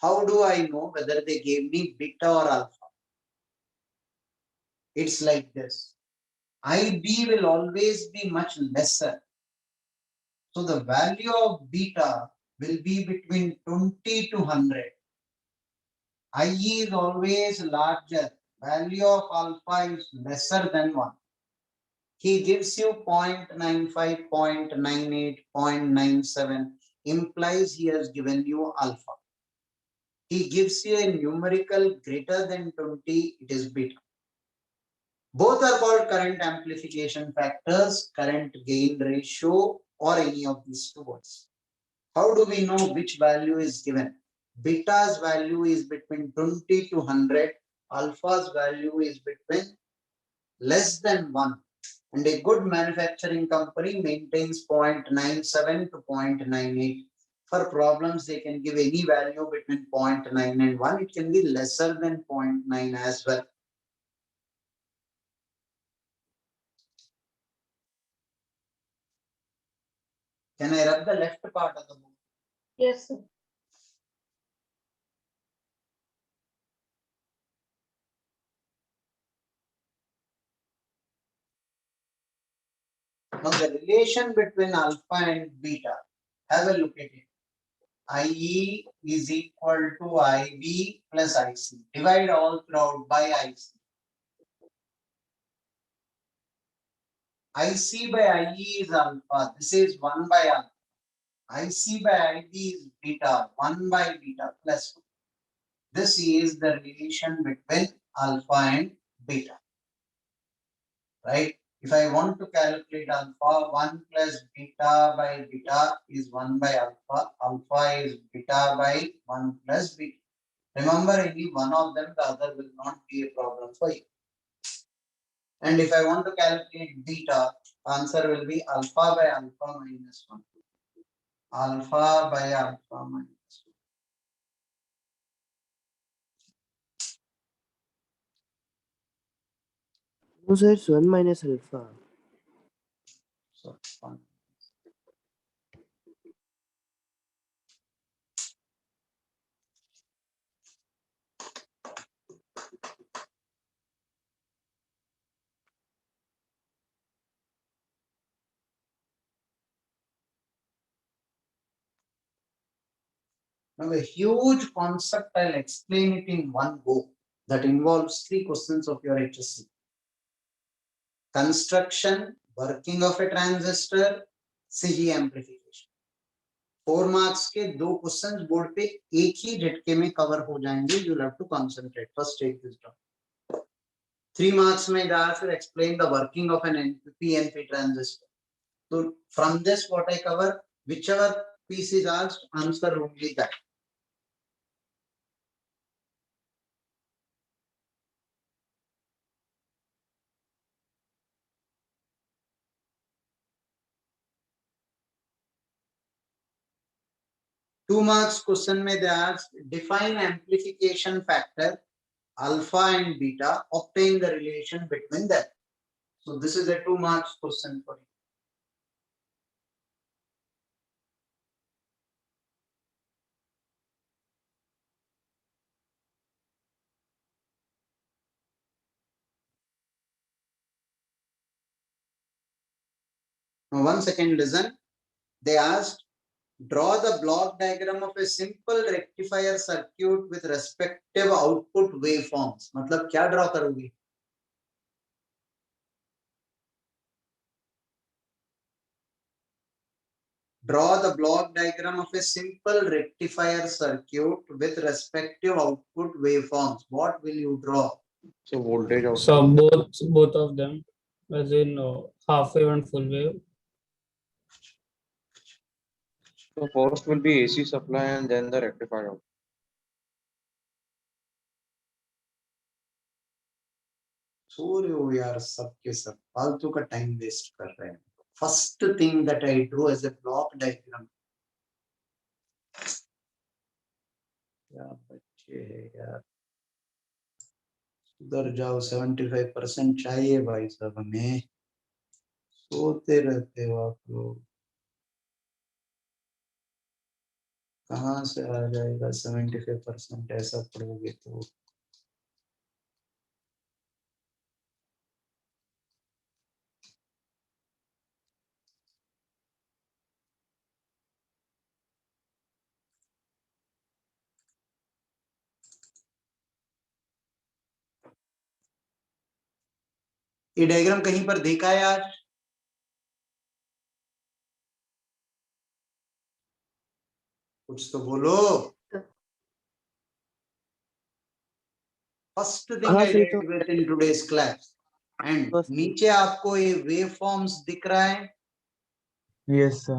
How do I know whether they gave me beta or alpha? It's like this. IB will always be much lesser. So the value of beta will be between 20 to 100. IE is always larger. Value of alpha is lesser than 1. He gives you 0.95, 0.98, 0.97, implies he has given you alpha. He gives you a numerical greater than 20, it is beta. Both are called current amplification factors, current gain ratio, or any of these two words. How do we know which value is given? Beta's value is between 20 to 100. Alpha's value is between less than 1. And a good manufacturing company maintains 0.97 to 0.98. For problems, they can give any value between 0.9 and 1. It can be lesser than 0.9 as well. Can I rub the left part of the book? Yes, sir. Now the relation between alpha and beta, have a look at it. IE is equal to IB plus IC. Divide all throughout by IC. IC by IE is alpha. This is 1 by alpha. IC by IB is beta. 1 by beta plus 1. This is the relation between alpha and beta. Right? If I want to calculate alpha, 1 plus beta by beta is 1 by alpha. Alpha is beta by 1 plus beta. Remember, only one of them, the other will not be a problem for you. And if I want to calculate beta, answer will be alpha by alpha minus 1. Alpha by alpha minus No, sir, it's 1 minus alpha. So, fine. Now, a huge concept, I'll explain it in one go. That involves 3 questions of your HSC. Construction, working of a transistor, CG amplification. 4 marks के 2 questions board पे एक ही झटके में cover हो जाएंगे. You will have to concentrate. First take this down. 3 marks में I will explain the working of an PNP transistor. So from this what I cover, whichever piece is asked, answer only that. Two marks question में they ask, define amplification factor alpha and beta, obtain the relation between them. So this is a 2 marks question for you. Now 1 second, listen. They asked, draw the block diagram of a simple rectifier circuit with respective output waveforms. मतलब क्या draw करोगे? Draw the block diagram of a simple rectifier circuit with respective output waveforms. What will you draw? So voltage output. So both of them, as in half wave and full wave. So first will be AC supply and then the rectifier output. सो रहे हो यार सबके सब फालतू का time waste कर रहे हैं. First thing that I draw as a block diagram. क्या बच्चे हैं यार, उधर जाओ. 75% चाहिए भाई साहब हमें. सोते रहते हो आप लोग. कहाँ से आ जाएगा 75%? ऐसा पढ़ोगे तो ये डायग्राम कहीं पर देखा है आज? कुछ तो बोलो. फर्स्ट थिंग हाँ आई सर, रेड तो with in today's class. And First- नीचे आपको ये वेव फॉर्म्स दिख रहा है. Yes, sir.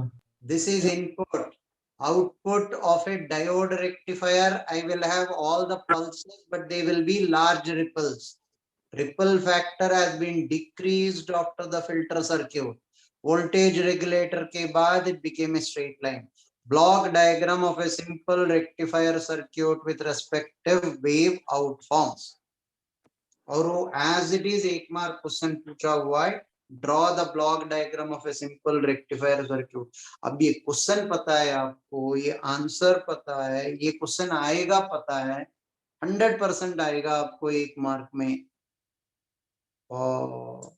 This is input. Output of a diode rectifier, I will have all the pulses, but they will be large ripples. Ripple factor has been decreased after the filter circuit. Voltage regulator ke baad it became a straight line. Block diagram of a simple rectifier circuit with respective wave outforms. और वो as it is 8 mark question पूछा हुआ है. Draw the block diagram of a simple rectifier circuit. अब ये question पता है आपको, ये आंसर पता है, ये क्वेश्चन आएगा पता है, 100% आएगा आपको 1 मार्क में. और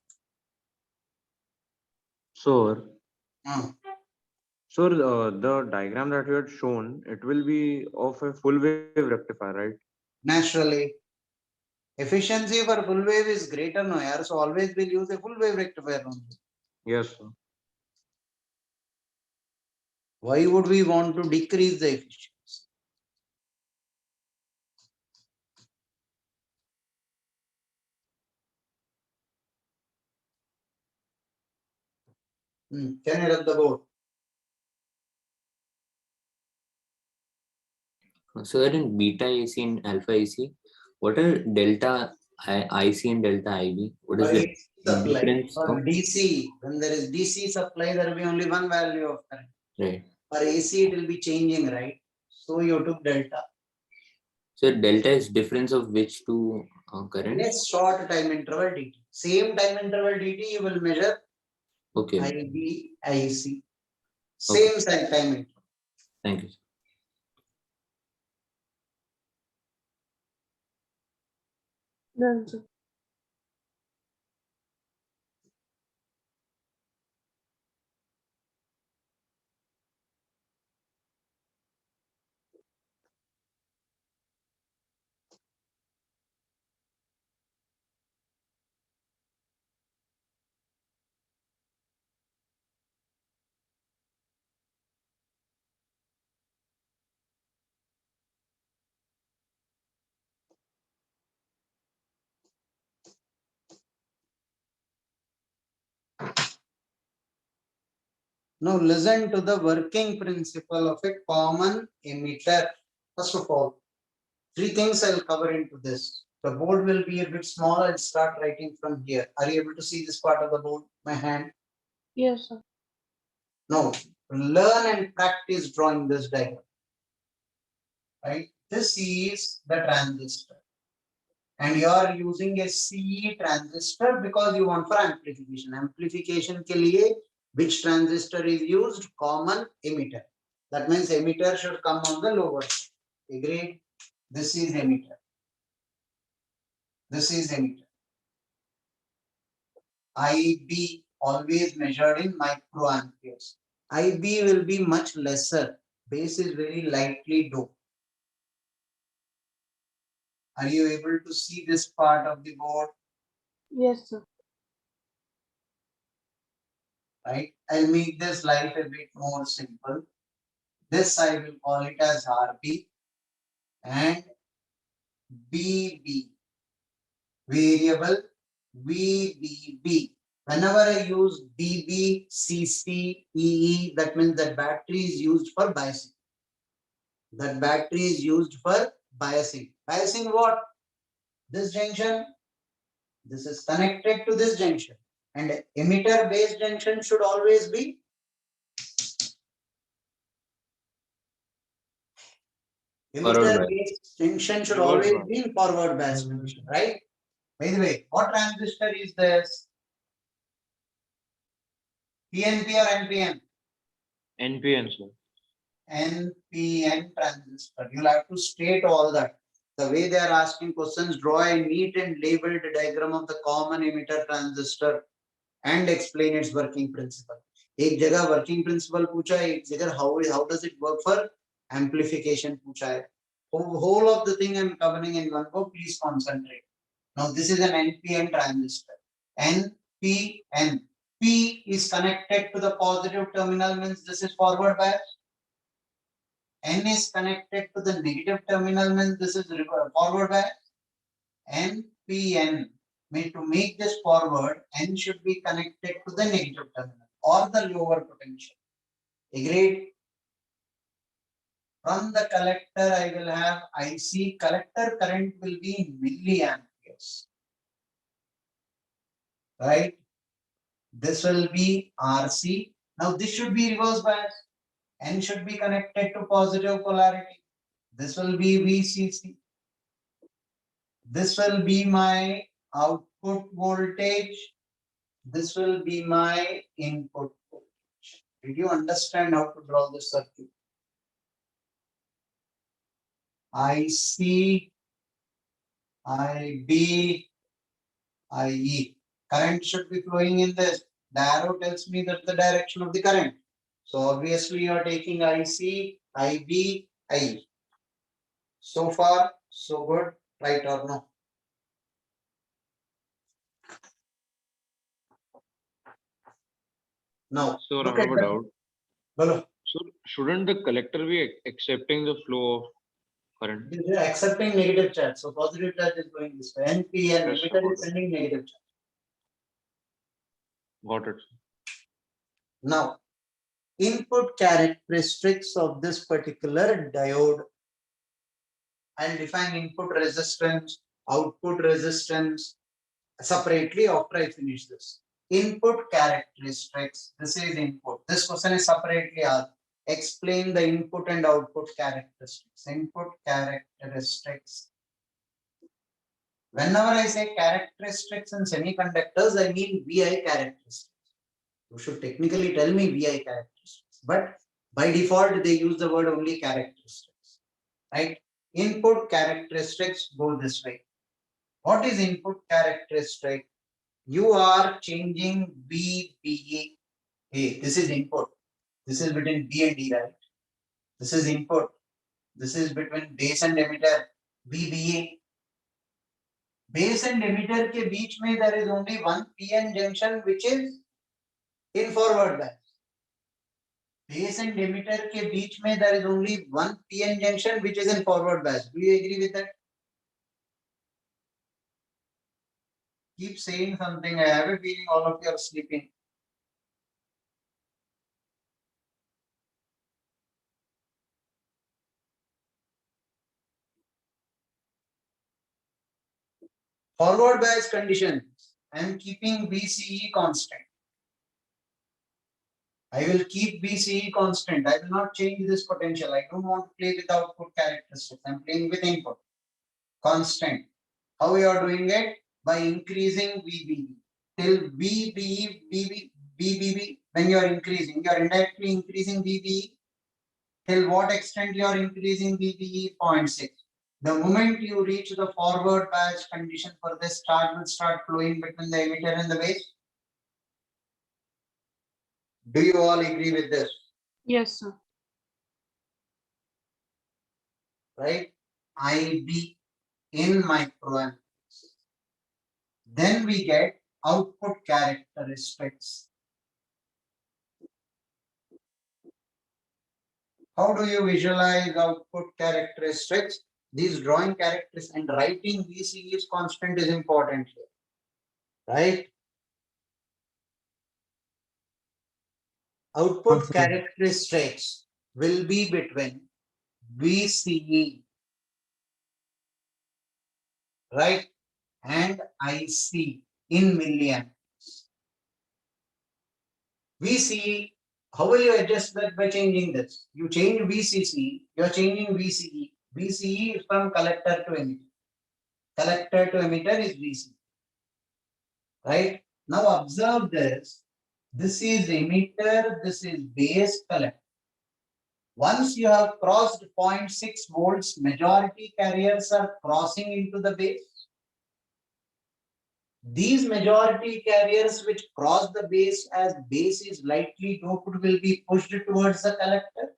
So the diagram that you had shown, it will be of a full wave rectifier, right? naturally efficiency for full wave is greater no yaar, so always we'll use a full wave rectifier only. Yes, sir. Why would we want to decrease the efficiency? Can you rub the board? So in beta AC and alpha AC, what are delta IC and delta IB? What is For the AC supply, difference? for DC, when there is DC supply, there will be only one value of current. Right. For AC, it will be changing, right? So you took delta. So delta is difference of which two currents? Yes, short time interval DT. Same time interval dt, you will measure Okay. IB, IC. Same time interval. Thank you. Done, sir. Now listen to the working principle of a common emitter. First of all, three things I'll cover into this. The board will be a bit small. I'll start writing from here. Are you able to see this part of the board? My hand. Yes, sir. Now, learn and practice drawing this diagram. Right? This is the transistor. And you are using a CE transistor because you want for amplification. Amplification ke liye, which transistor is used? Common emitter. That means emitter should come on the lower side. Agreed? This is emitter. This is emitter. IB always measured in microamperes. IB will be much lesser. Base is very lightly doped. Are you able to see this part of the board? Yes, sir. Right? I'll make this life a bit more simple. This I will call it as RB and BB. Variable VBB. Whenever I use BB, CC, EE, that means that battery is used for biasing. That battery is used for biasing. Biasing what? This junction. This is connected to this junction. And emitter base junction should always be emitter base junction should always be in forward bias junction, right? By the way, what transistor is this? PNP or NPN? NPN, sir. NPN transistor. You'll have to state all that. The way they are asking questions, draw a neat and labeled diagram of the common emitter transistor and explain its working principle. एक जगह working principle पूछा है, एक जगह how does it work for amplification पूछा है. Whole of the thing I'm covering in one go. Please concentrate. Now this is an NPN transistor. NPN. P is connected to the positive terminal, means this is forward bias. N is connected to the negative terminal, means this is forward bias. NPN. To make this forward, N should be connected to the negative terminal or the lower potential. Agreed? From the collector, I will have IC. Collector current will be in milliamperes. Right? This will be RC. Now this should be reverse bias. N should be connected to positive polarity. This will be VCC. This will be my output voltage. This will be my input voltage. Did you understand how to draw this circuit? IC, IB, IE. Current should be flowing in this. The arrow tells me that the direction of the current. So obviously you are taking IC, IB, IE. So far, so good, right or no? Now, Sir, look I at have a the- doubt. Bolo. So shouldn't the collector be accepting the flow of current? They are accepting negative charge. So positive charge is going this way. NP and Yes, sir, emitter got is it. sending negative charge. Got it. Now, input characteristics of this particular diode. I'll define input resistance, output resistance separately after I finish this. Input characteristics. This is input. This question is separately asked. Explain the input and output characteristics. Input characteristics. Whenever I say characteristics in semiconductors, I mean VI characteristics. You should technically tell me VI characteristics, but by default, they use the word only characteristics, right? Input characteristics go this way. What is input characteristic? You are changing VBE. Hey, this is input. This is between B and D, right? This is input. This is between base and emitter, VBE. Base and emitter के बीच में there is only one PN junction which is in forward bias. Base and emitter के बीच में there is only one PN junction which is in forward bias. Do you agree with that? Keep saying something. I have a feeling all of you are sleeping. Forward bias conditions. I am keeping VCE constant. I will keep VCE constant. I will not change this potential. I don't want to play with output characteristics. I'm playing with input. Constant. How you are doing it? By increasing VBB. Till VBB, when you are increasing, you are indirectly increasing VBE. Till what extent you are increasing VBE? 0.6. The moment you reach the forward bias condition for this charge will start flowing between the emitter and the base. Do you all agree with this? Yes, sir. Right? IB in microamps. Then we get output characteristics. How do you visualize output characteristics? These drawing characteristics and writing VC is constant is important here. Right? Output sir. characteristics will be between VCE, right, and IC in milliamps. VCE, how will you adjust that by changing this? You change VCC, you are changing VCE. VCE is from collector to emitter. Collector to emitter is VCE. Right? Now observe this. This is emitter, this is base collector. Once you have crossed 0.6 volts, majority carriers are crossing into the base. These majority carriers which cross the base as base is lightly doped will be pushed towards the collector.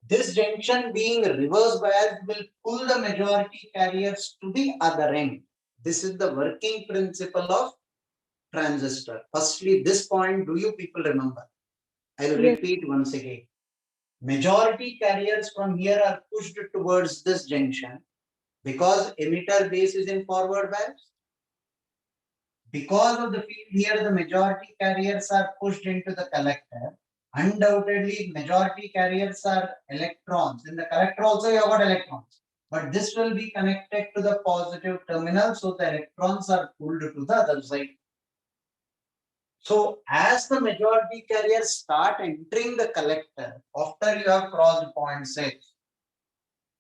This junction being reverse biased will pull the majority carriers to the other end. This is the working principle of transistor. Firstly, this point, do you people remember? I will Yes. repeat once again. Majority carriers from here are pushed towards this junction because emitter base is in forward bias. Because of the field here, the majority carriers are pushed into the collector. Undoubtedly, majority carriers are electrons. In the collector also you have got electrons. But this will be connected to the positive terminal, so the electrons are pulled to the other side. So as the majority carriers start entering the collector, after you have crossed 0.6,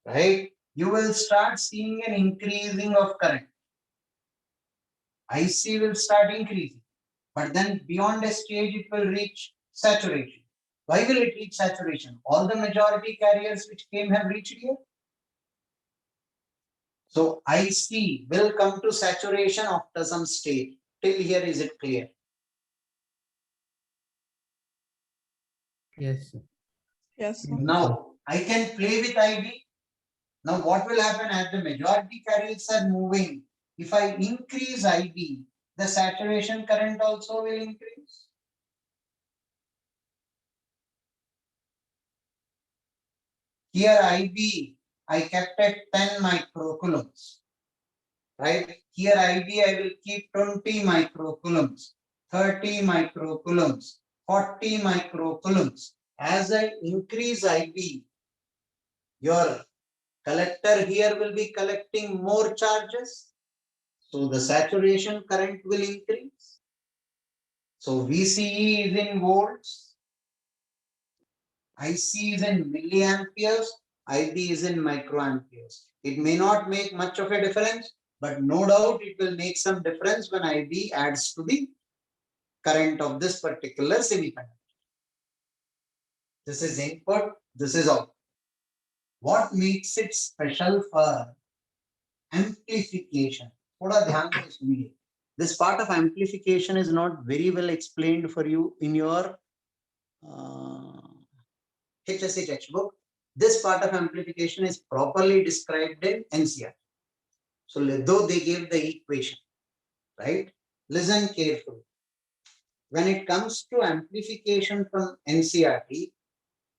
right, you will start seeing an increasing of current. IC will start increasing, but then beyond a stage, it will reach saturation. Why will it reach saturation? All the majority carriers which came have reached here. So IC will come to saturation after some stage. Till here, is it clear? Yes, sir. Yes, sir. Now, I can play with IB. Now, what will happen as the majority carriers are moving? If I increase IB, the saturation current also will increase. Here IB, I kept at 10 microcoulombs. Right? Here IB, I will keep 20 microcoulombs, 30 microcoulombs, 40 microcoulombs. As I increase IB, your collector here will be collecting more charges. So the saturation current will increase. So VCE is in volts, IC is in milliamperes. IB is in microamperes. It may not make much of a difference, but no doubt it will make some difference when IB adds to the current of this particular semiconductor. This is input, this is output. What makes it special for amplification? थोड़ा ध्यान से सुनिए. This part of amplification is not very well explained for you in your HSC textbook. This part of amplification is properly described in NCR. So though they gave the equation, right? Listen carefully. When it comes to amplification from NCRT,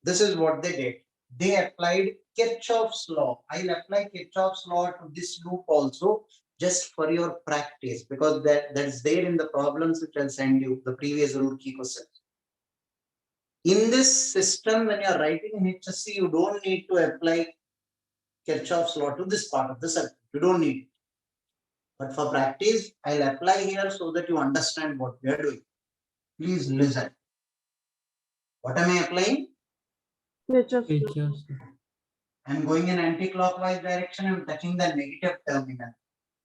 this is what they did. They applied Kirchhoff's law. I'll apply Kirchhoff's law to this loop also, just for your practice, because that's there in the problems which I'll send you, the previous root key questions. In this system, when you're writing in HSC, you don't need to apply Kirchhoff's law to this part of the circuit. You don't need it. But for practice, I'll apply here so that you understand what we are doing. Please listen. What am I applying? Kirchhoff's law. Kirchhoff's law. I'm going in anti-clockwise direction. I'm touching the negative terminal.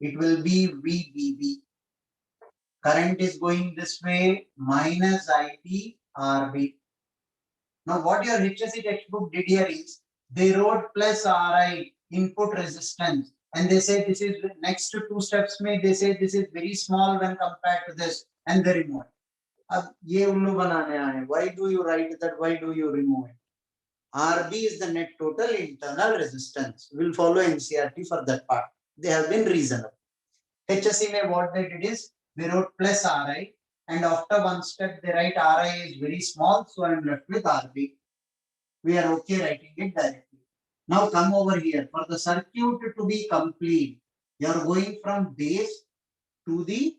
It will be VBB. Current is going this way, minus IB RB. Now what your HSC textbook did here is, they wrote plus RI, input resistance. And they say this is next to two steps में, they say this is very small when compared to this, and they remove it. अब ये उल्लू बनाने आए. Why do you write that? Why do you remove it? RB is the net total internal resistance. We'll follow NCRT for that part. They have been reasonable. HSC में what they did is, they wrote plus RI, and after one step they write RI is very small, so I'm left with RB. We are okay writing it directly. Now come over here. For the circuit to be complete, you are going from base to the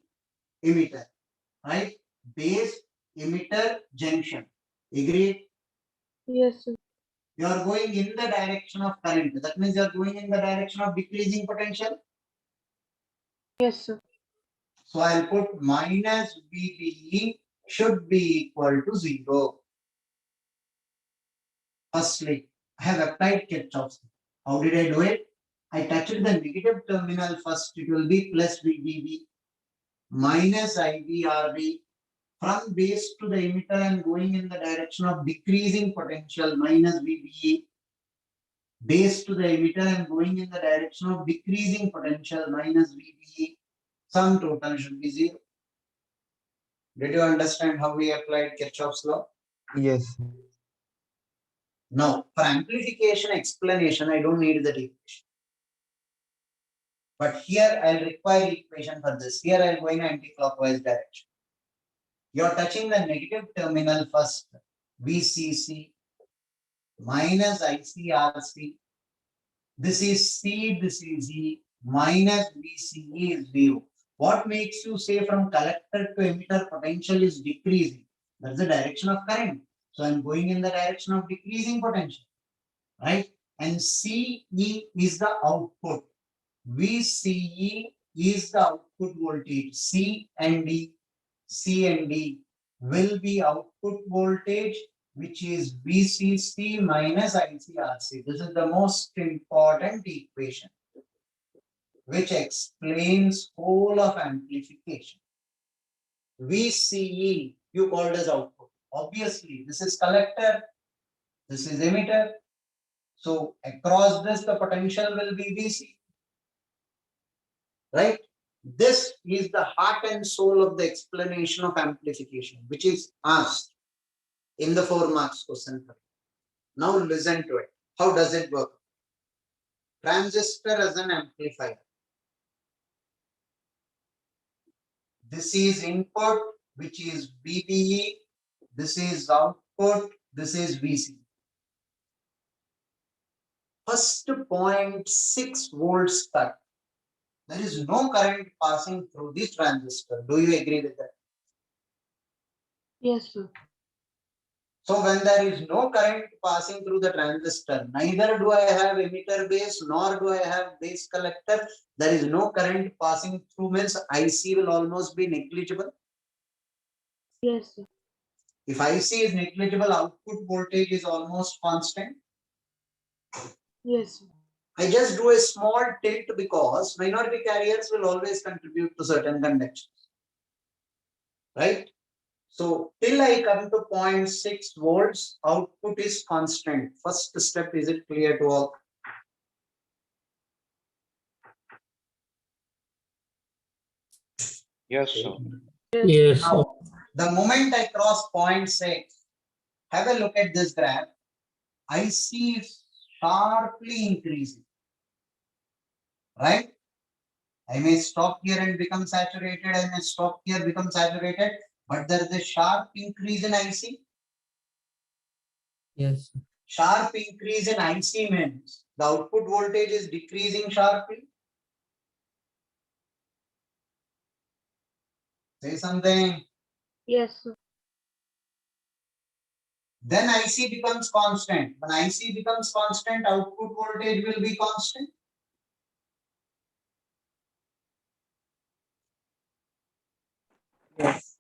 emitter, right? Base, emitter, junction. Agreed? Yes, sir. You are going in the direction of current. That means you are going in the direction of decreasing potential. Yes, sir. So I'll put minus VBE should be equal to 0. Firstly, I have applied Kirchhoff's law. How did I do it? I touched the negative terminal first. It will be plus VBB minus IBRB. From base to the emitter, I'm going in the direction of decreasing potential, minus VBE. Base to the emitter, I'm going in the direction of decreasing potential, minus VBE. Sum total should be 0. Did you understand how we applied Kirchhoff's law? Yes. Now, for amplification explanation, I don't need that equation. But here I'll require equation for this. Here I'll go in anti-clockwise direction. You're touching the negative terminal first, VCC minus ICRC. This is C, this is E, minus VCE is 0. What makes you say from collector to emitter potential is decreasing? That's the direction of current. So I'm going in the direction of decreasing potential, right? And CE is the output. VCE is the output voltage. C and D will be output voltage, which is VCC minus ICRC. This is the most important equation, which explains whole of amplification. VCE you called as output. Obviously, this is collector, this is emitter. So across this, the potential will be VC. Right? This is the heart and soul of the explanation of amplification, which is asked in the 4 marks question. Now listen to it. How does it work? Transistor as an amplifier. This is input, which is VBE. This is output. This is VC. First 0.6 volts cut. There is no current passing through this transistor. Do you agree with that? Yes, sir. So when there is no current passing through the transistor, neither do I have emitter base nor do I have base collector. There is no current passing through, means IC will almost be negligible. Yes, sir. If IC is negligible, output voltage is almost constant. Yes, sir. I just do a small tilt because minority carriers will always contribute to certain conductions, right? So till I come to 0.6 volts, output is constant. First step, is it clear to all? Yes, sir. Yes, sir. Now, the moment I cross 0.6, have a look at this graph. I see it sharply increasing, right? I may stop here and become saturated. I may stop here, become saturated, but there is a sharp increase in IC. Yes, sir. Sharp increase in IC means the output voltage is decreasing sharply. Say something. Yes, sir. Then IC becomes constant. When IC becomes constant, output voltage will be constant. Yes.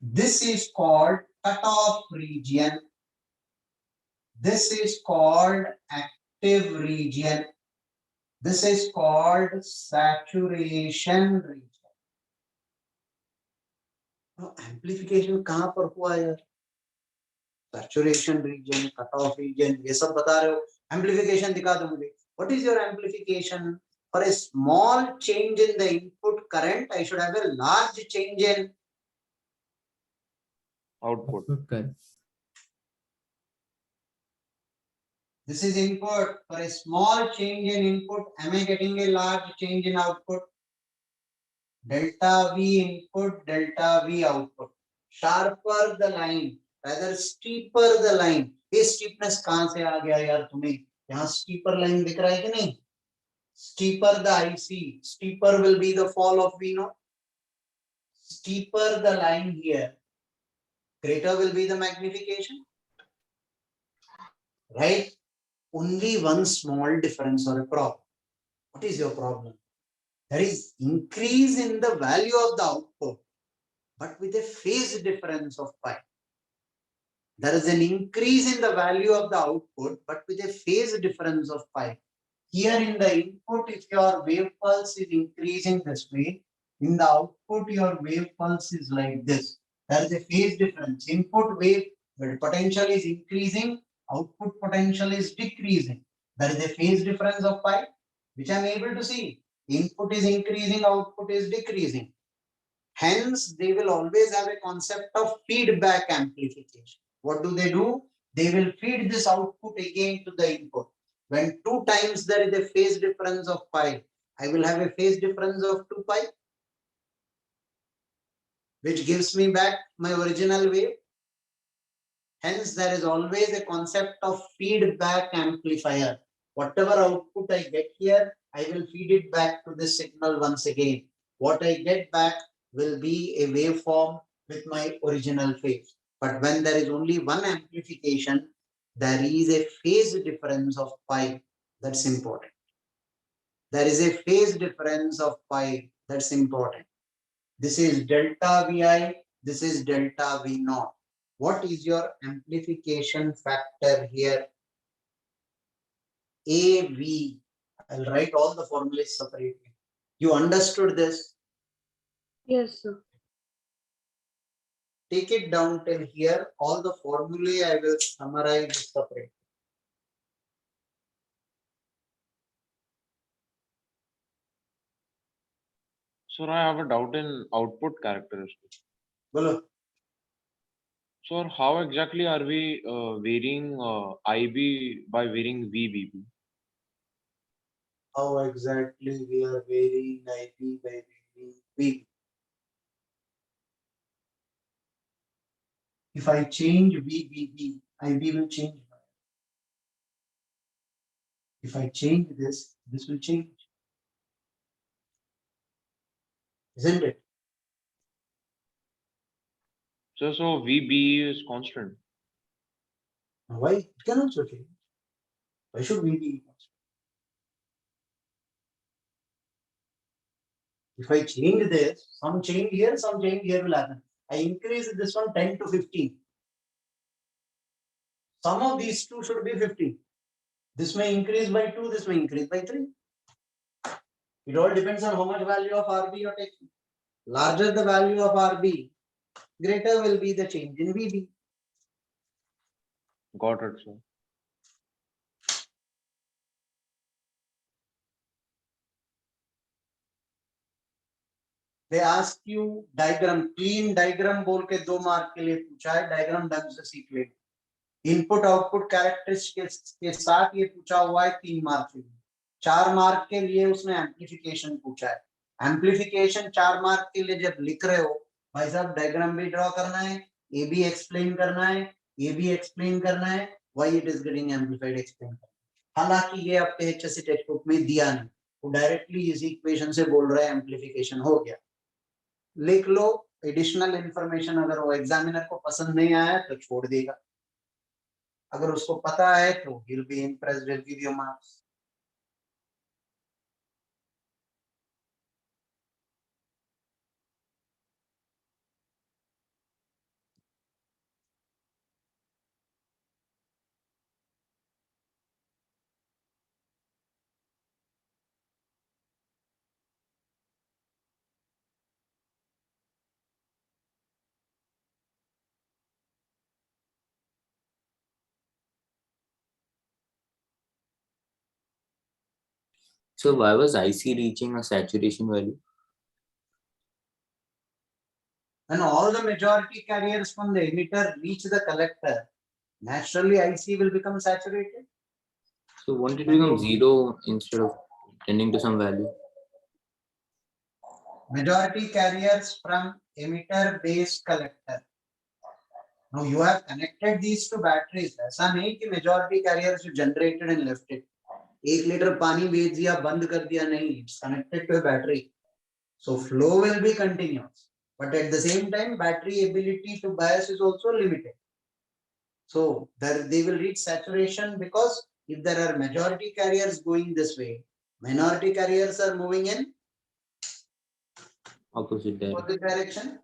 This is called cutoff region. This is called active region. This is called saturation region. Now, amplification कहाँ पर हुआ यार? Saturation region, cutoff region, ये सब बता रहे हो. Amplification दिखा दो मुझे. What is your amplification? For a small change in the input current, I should have a large change in Output. Okay. this is input. For a small change in input, am I getting a large change in output? Delta V input, delta V output. Sharper the line, rather steeper the line. ये steepness कहाँ से आ गया यार तुम्हें? यहाँ steeper line दिख रहा है कि नहीं? Steeper the IC, steeper will be the fall of V naught. Steeper the line here, greater will be the magnification. Right? Only one small difference or a problem. What is your problem? There is increase in the value of the output, but with a phase difference of pi. There is an increase in the value of the output, but with a phase difference of pi. Here in the input, if your wave pulse is increasing this way, in the output, your wave pulse is like this. There is a phase difference. Input wave potential is increasing, output potential is decreasing. There is a phase difference of pi, which I am able to see. Input is increasing, output is decreasing. Hence, they will always have a concept of feedback amplification. What do? They will feed this output again to the input. When 2 times there is a phase difference of pi, I will have a phase difference of 2 pi, which gives me back my original wave. Hence, there is always a concept of feedback amplifier. Whatever output I get here, I will feed it back to this signal once again. What I get back will be a waveform with my original phase. But when there is only one amplification, there is a phase difference of pi. That's important. There is a phase difference of pi. That's important. This is delta Vi, this is delta V naught. What is your amplification factor here? AV. I'll write all the formulas separately. You understood this? Yes, sir. Take it down till here. All the formulae I will summarize separately. Sir, I have a doubt in output characteristics. Bolo. Sir, how exactly are we varying IB by varying VBB? How exactly we are varying IP by V. If I change VBB, IB will change. If I change this, this will change. Isn't it? So VB is constant. Why? It can also change. Why should we be constant? If I change this, some change here will happen. I increase this one 10 to 15. Some of these two should be 15. This may increase by 2, this may increase by 3. It all depends on how much value of RB you're taking. Larger the value of RB, greater will be the change in VB. Got it, sir. They ask you diagram, clean diagram बोल के 2 mark के लिए पूछा है, diagram ढंग से सीख ले. इनपुट आउटपुट कैरेक्टरिस्टिक्स के साथ ये पूछा हुआ है 3 मार्क के लिए. 4 मार्क के लिए उसने एम्प्लीफिकेशन पूछा है. एम्प्लीफिकेशन 4 मार्क के लिए जब लिख रहे हो, भाई साहब डायग्राम भी ड्रॉ करना है, ए भी एक्सप्लेन करना है, ये भी एक्सप्लेन करना है, why it is getting amplified explain. हालांकि ये आपके एचएससी टेक्स्ट बुक में दिया नहीं, वो डायरेक्टली इस इक्वेशन से बोल रहा है एम्प्लीफिकेशन हो गया. लिख लो. एडिशनल इंफॉर्मेशन अगर वो एग्जामिनर को पसंद नहीं आया तो छोड़ देगा, अगर उसको पता है तो he'll be impressed with your marks. So why was IC reaching a saturation value? When all the majority carriers from the emitter reach the collector, naturally IC will become saturated. So won't it become 0 instead of tending to some value? Majority carriers from emitter base collector. Now you have connected these two batteries. ऐसा नहीं कि majority carriers you generated and left it. 1 litre पानी भेज दिया बंद कर दिया, नहीं. It's connected to a battery, so flow will be continuous, but at the same time battery ability to bias is also limited. So there they will reach saturation, because if there are majority carriers going this way, minority carriers are moving in Opposite direction. opposite direction.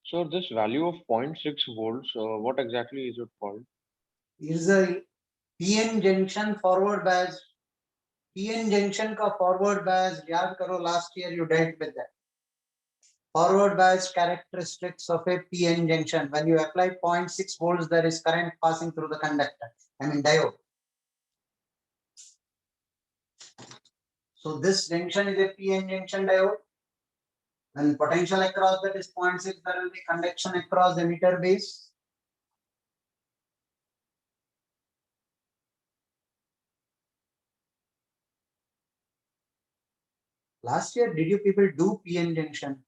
So this value of 0.6 volts, what exactly is it called? Is a PN junction forward bias. PN junction का forward bias याद करो, last year you dealt with that. Forward bias characteristics of a PN junction. When you apply 0.6 volts, there is current passing through the conductor, I mean diode. So this junction is a PN junction diode. When potential across that is 0.6, there will be conduction across the emitter base. Last year, did you people do PN junction?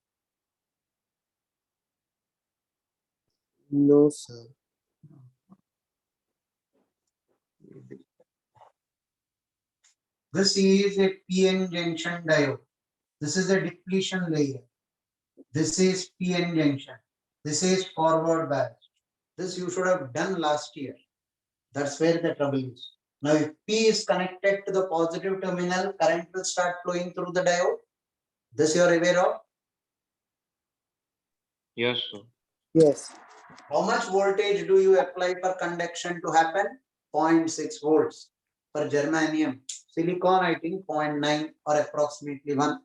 No, sir. This is a PN junction diode. This is a depletion layer. This is PN junction. This is forward bias. This you should have done last year. That's where the trouble is. Now, if P is connected to the positive terminal, current will start flowing through the diode. This you are aware of. Yes, sir. Yes. How much voltage do you apply for conduction to happen? 0.6 volts. For germanium, silicon, I think 0.9 or approximately 1.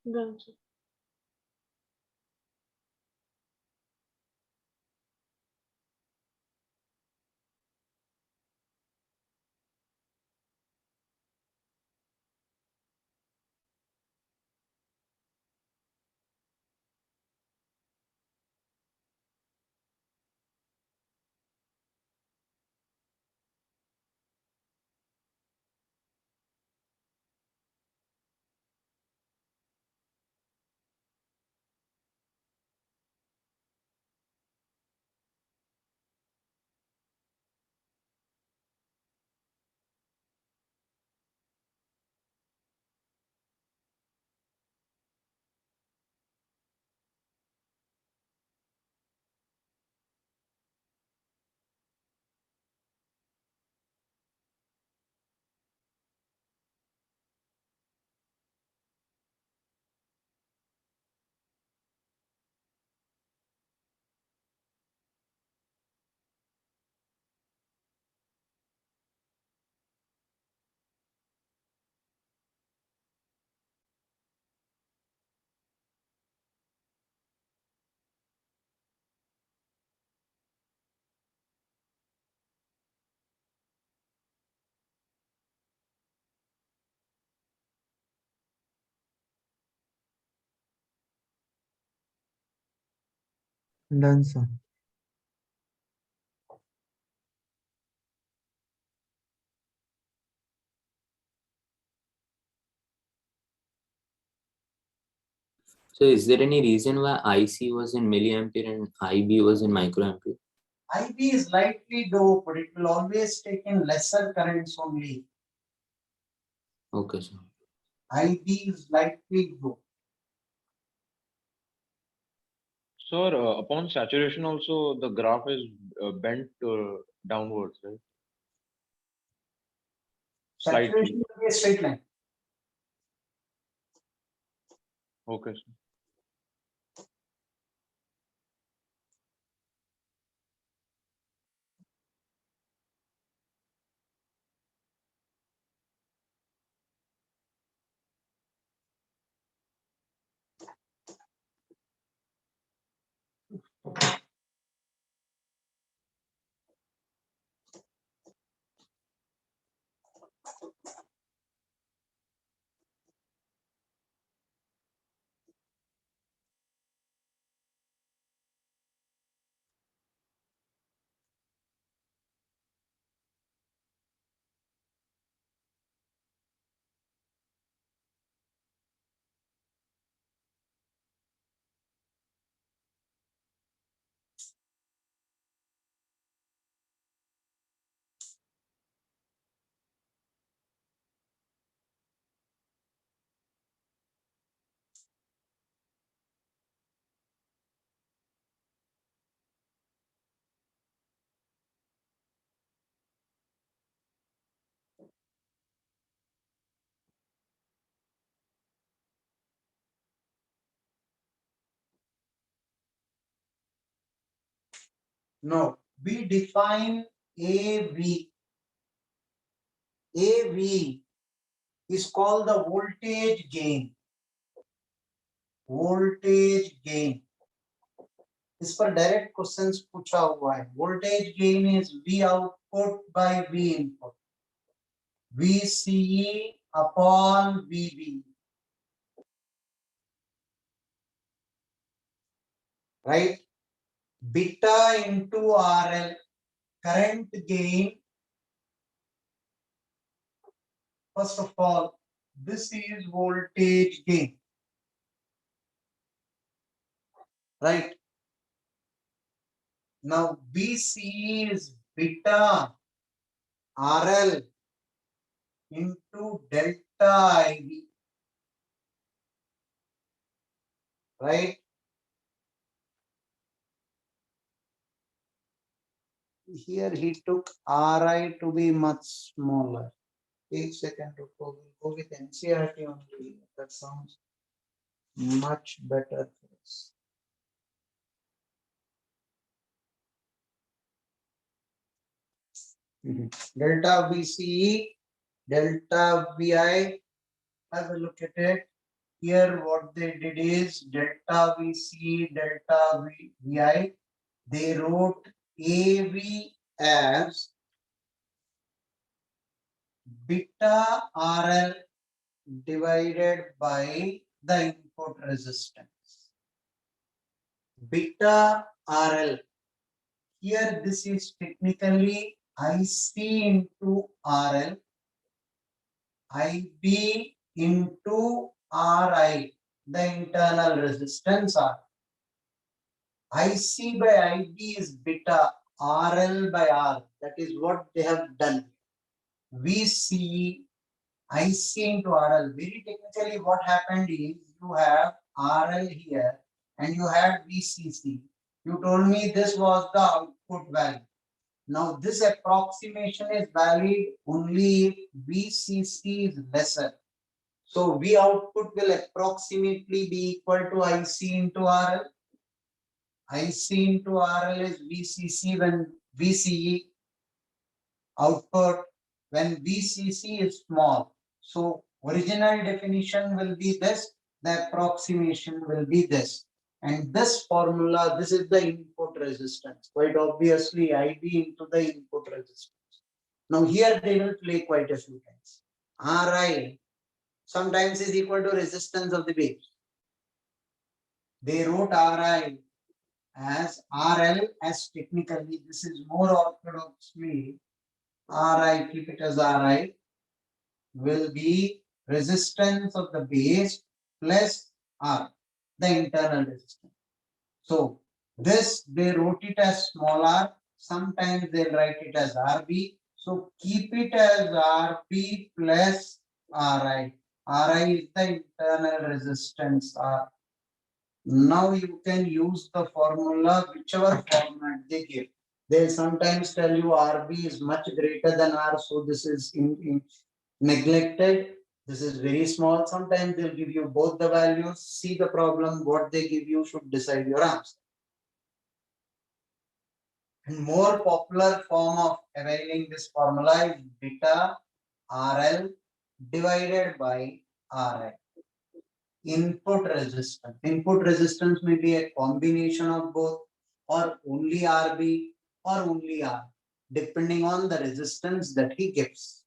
Done, sir. Done, sir. So is there any reason why IC was in milliampere and IB was in microampere? IB is lightly doped, it will always take in lesser currents only. Okay, sir. IB is lightly doped. Sir, upon saturation also the graph is bent downwards, right? Saturation Slightly. will be a straight line. Okay, sir. No, we define AV. AV is called the voltage gain. Voltage gain. इस पर direct questions पूछा हुआ है. Voltage gain is V output by V input. VCE upon VB. Right? Beta into RL. Current gain. First of all, this is voltage gain. Right? Now VCE is beta RL into delta IB. Right? Here he took Ri to be much smaller. Take second to go with NCRT only. That sounds much better for us. Delta VCE, delta VI, have a look at it. here what they did is delta VC, delta VI, they wrote AV as beta RL divided by the input resistance. Beta RL. Here this is technically IC into RL, IB into RI, the internal resistance R. IC by IB is beta, RL by R. That is what they have done. VC, IC into RL. Very technically, what happened is you have RL here and you had VCC. You told me this was the output value. Now, this approximation is valid only if VCC is lesser. So, V output will approximately be equal to IC into RL. IC into RL is VCC when VCE output when VCC is small. So original definition will be this, the approximation will be this. And this formula, this is the input resistance. Quite obviously, IB into the input resistance. Now here they will play quite a few things. RI sometimes is equal to resistance of the base. They wrote RI as RL as technically, this is more orthodoxly, RI, keep it as RI, will be resistance of the base plus R, the internal resistance. So this they wrote it as small r, sometimes they'll write it as RB. So keep it as RB plus RI. RI is the internal resistance R. Now you can use the formula, whichever format they give. They sometimes tell you RB is much greater than R, so this is neglected. This is very small. Sometimes they'll give you both the values. See the problem, what they give you should decide your answer. And more popular form of availing this formula is beta RL divided by RI. Input resistance. Input resistance may be a combination of both or only RB or only R, depending on the resistance that he gives.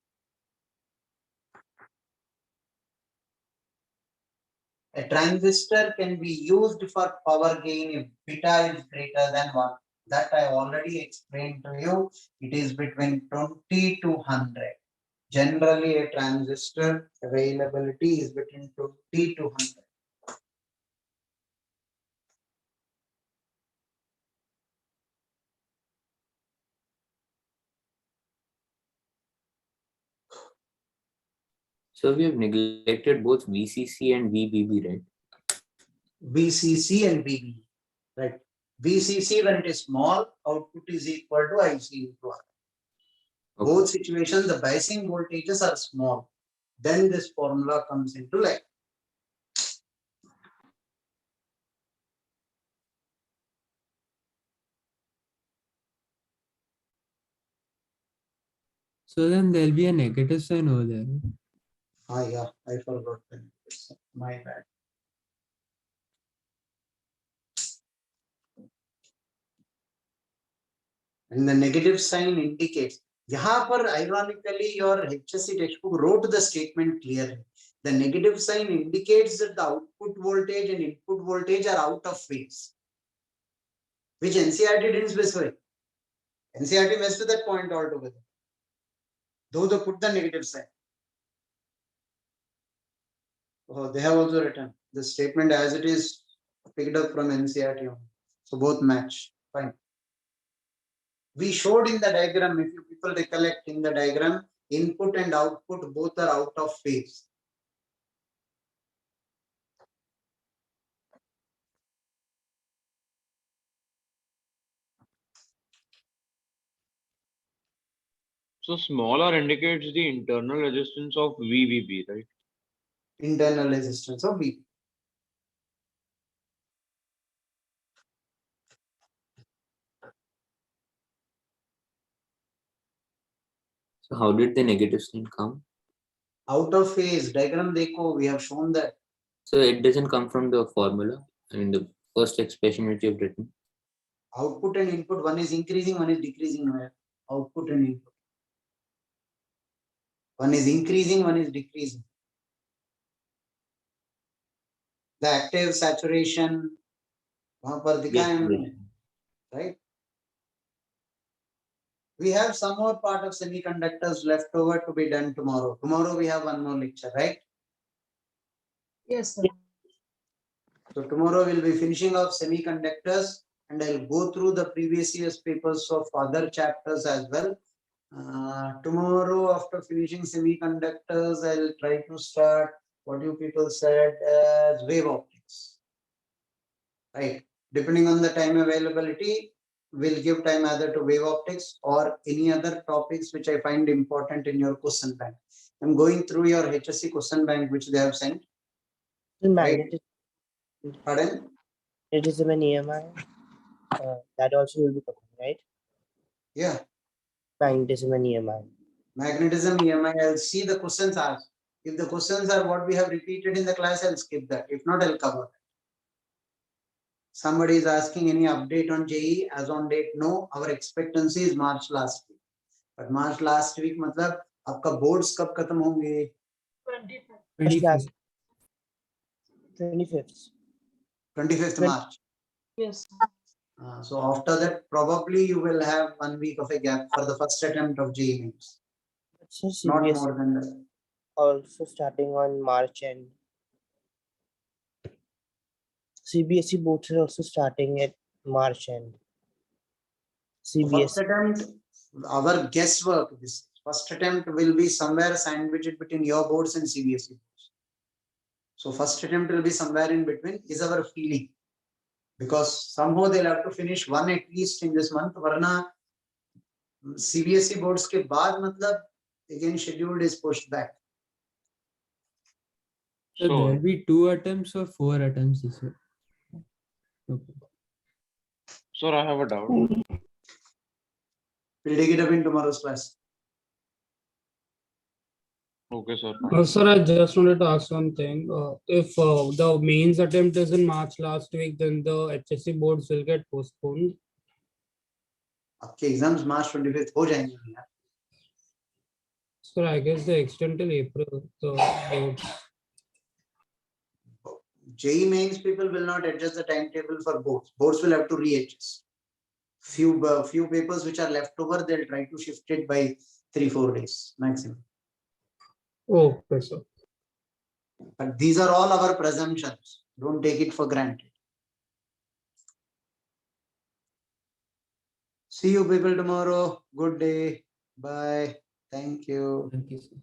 A transistor can be used for power gain if beta is greater than 1. That I already explained to you. It is between 20 to 100. Generally, a transistor availability is between 20 to 100. So we have neglected both VCC and VBB, right? VCC and VB, right? VCC when it is small, output is equal to IC into R. Okay. Both situations, the biasing voltages are small. Then this formula comes into life. So then there'll be a negative sign over there. Ah, yeah, I forgot. My bad. And the negative sign indicates. यहाँ पर ironically your HSC textbook wrote the statement clearly. The negative sign indicates that the output voltage and input voltage are out of phase, which NCERT didn't specify. NCERT messed with that point altogether. Though they put the negative sign. Oh, they have also written the statement as it is picked up from NCERT. So both match. Fine. We showed in the diagram, if you people recollect in the diagram, input and output both are out of phase. So smaller indicates the internal resistance of VBB, right? Internal resistance of V. So how did the negative sign come? Out of phase diagram, we have shown that So it doesn't come from the formula. I mean, the first expression which you've written. Output and input, one is increasing, one is decreasing. Output and input. One is increasing, one is decreasing. The active saturation, वहाँ पर दिखा है हमने, right? We have some more part of semiconductors left over to be done tomorrow. Tomorrow we have one more lecture, right? Yes, sir. So tomorrow we'll be finishing off semiconductors, and I'll go through the previous year's papers of other chapters as well. Tomorrow, after finishing semiconductors, I'll try to start what you people said as wave optics. Right. Depending on the time availability, we'll give time either to wave optics or any other topics which I find important in your question bank. I'm going through your HSC question bank which they have sent. Right. Pardon? Magnetism and EMI, that also will be covered, right? Yeah. Magnetism and EMI. Magnetism, EMI, I'll see the questions asked. If the questions are what we have repeated in the class, I'll skip that. If not, I'll cover that. Somebody is asking any update on JE as on date. No, our expectancy is March last week. But March last week, मतलब आपका boards कब खत्म होंगे? 25th. 25th. 25th March. Yes. So after that, probably you will have 1 week of a gap for the first attempt of JE mains. So Not CBSE more than that. also starting on March end. CBSE boards are also starting at March end. First CBSE. attempt, our guesswork, this first attempt will be somewhere sandwiched between your boards and CBSE boards. So first attempt will be somewhere in between is our feeling. Because somehow they'll have to finish one at least in this month. Varna CBSE boards के बाद मतलब again scheduled is pushed back. So there will be 2 attempts or 4 attempts this year. Okay. Sir, I have a doubt. We'll take it up in tomorrow's class. Okay, sir. Sir, I just wanted to ask something. If the mains attempt is in March last week, then the HSC boards will get postponed. आपके exams March 25th हो जाएंगे यार. Sir, I guess they extend till April. The boards. JE mains people will not adjust the timetable for boards. Boards will have to readjust. Few papers which are left over, they'll try to shift it by 3-4 days maximum. Okay, sir. But these are all our presumptions. Don't take it for granted. See you people tomorrow. Good day. Bye. Thank you. Thank you, sir.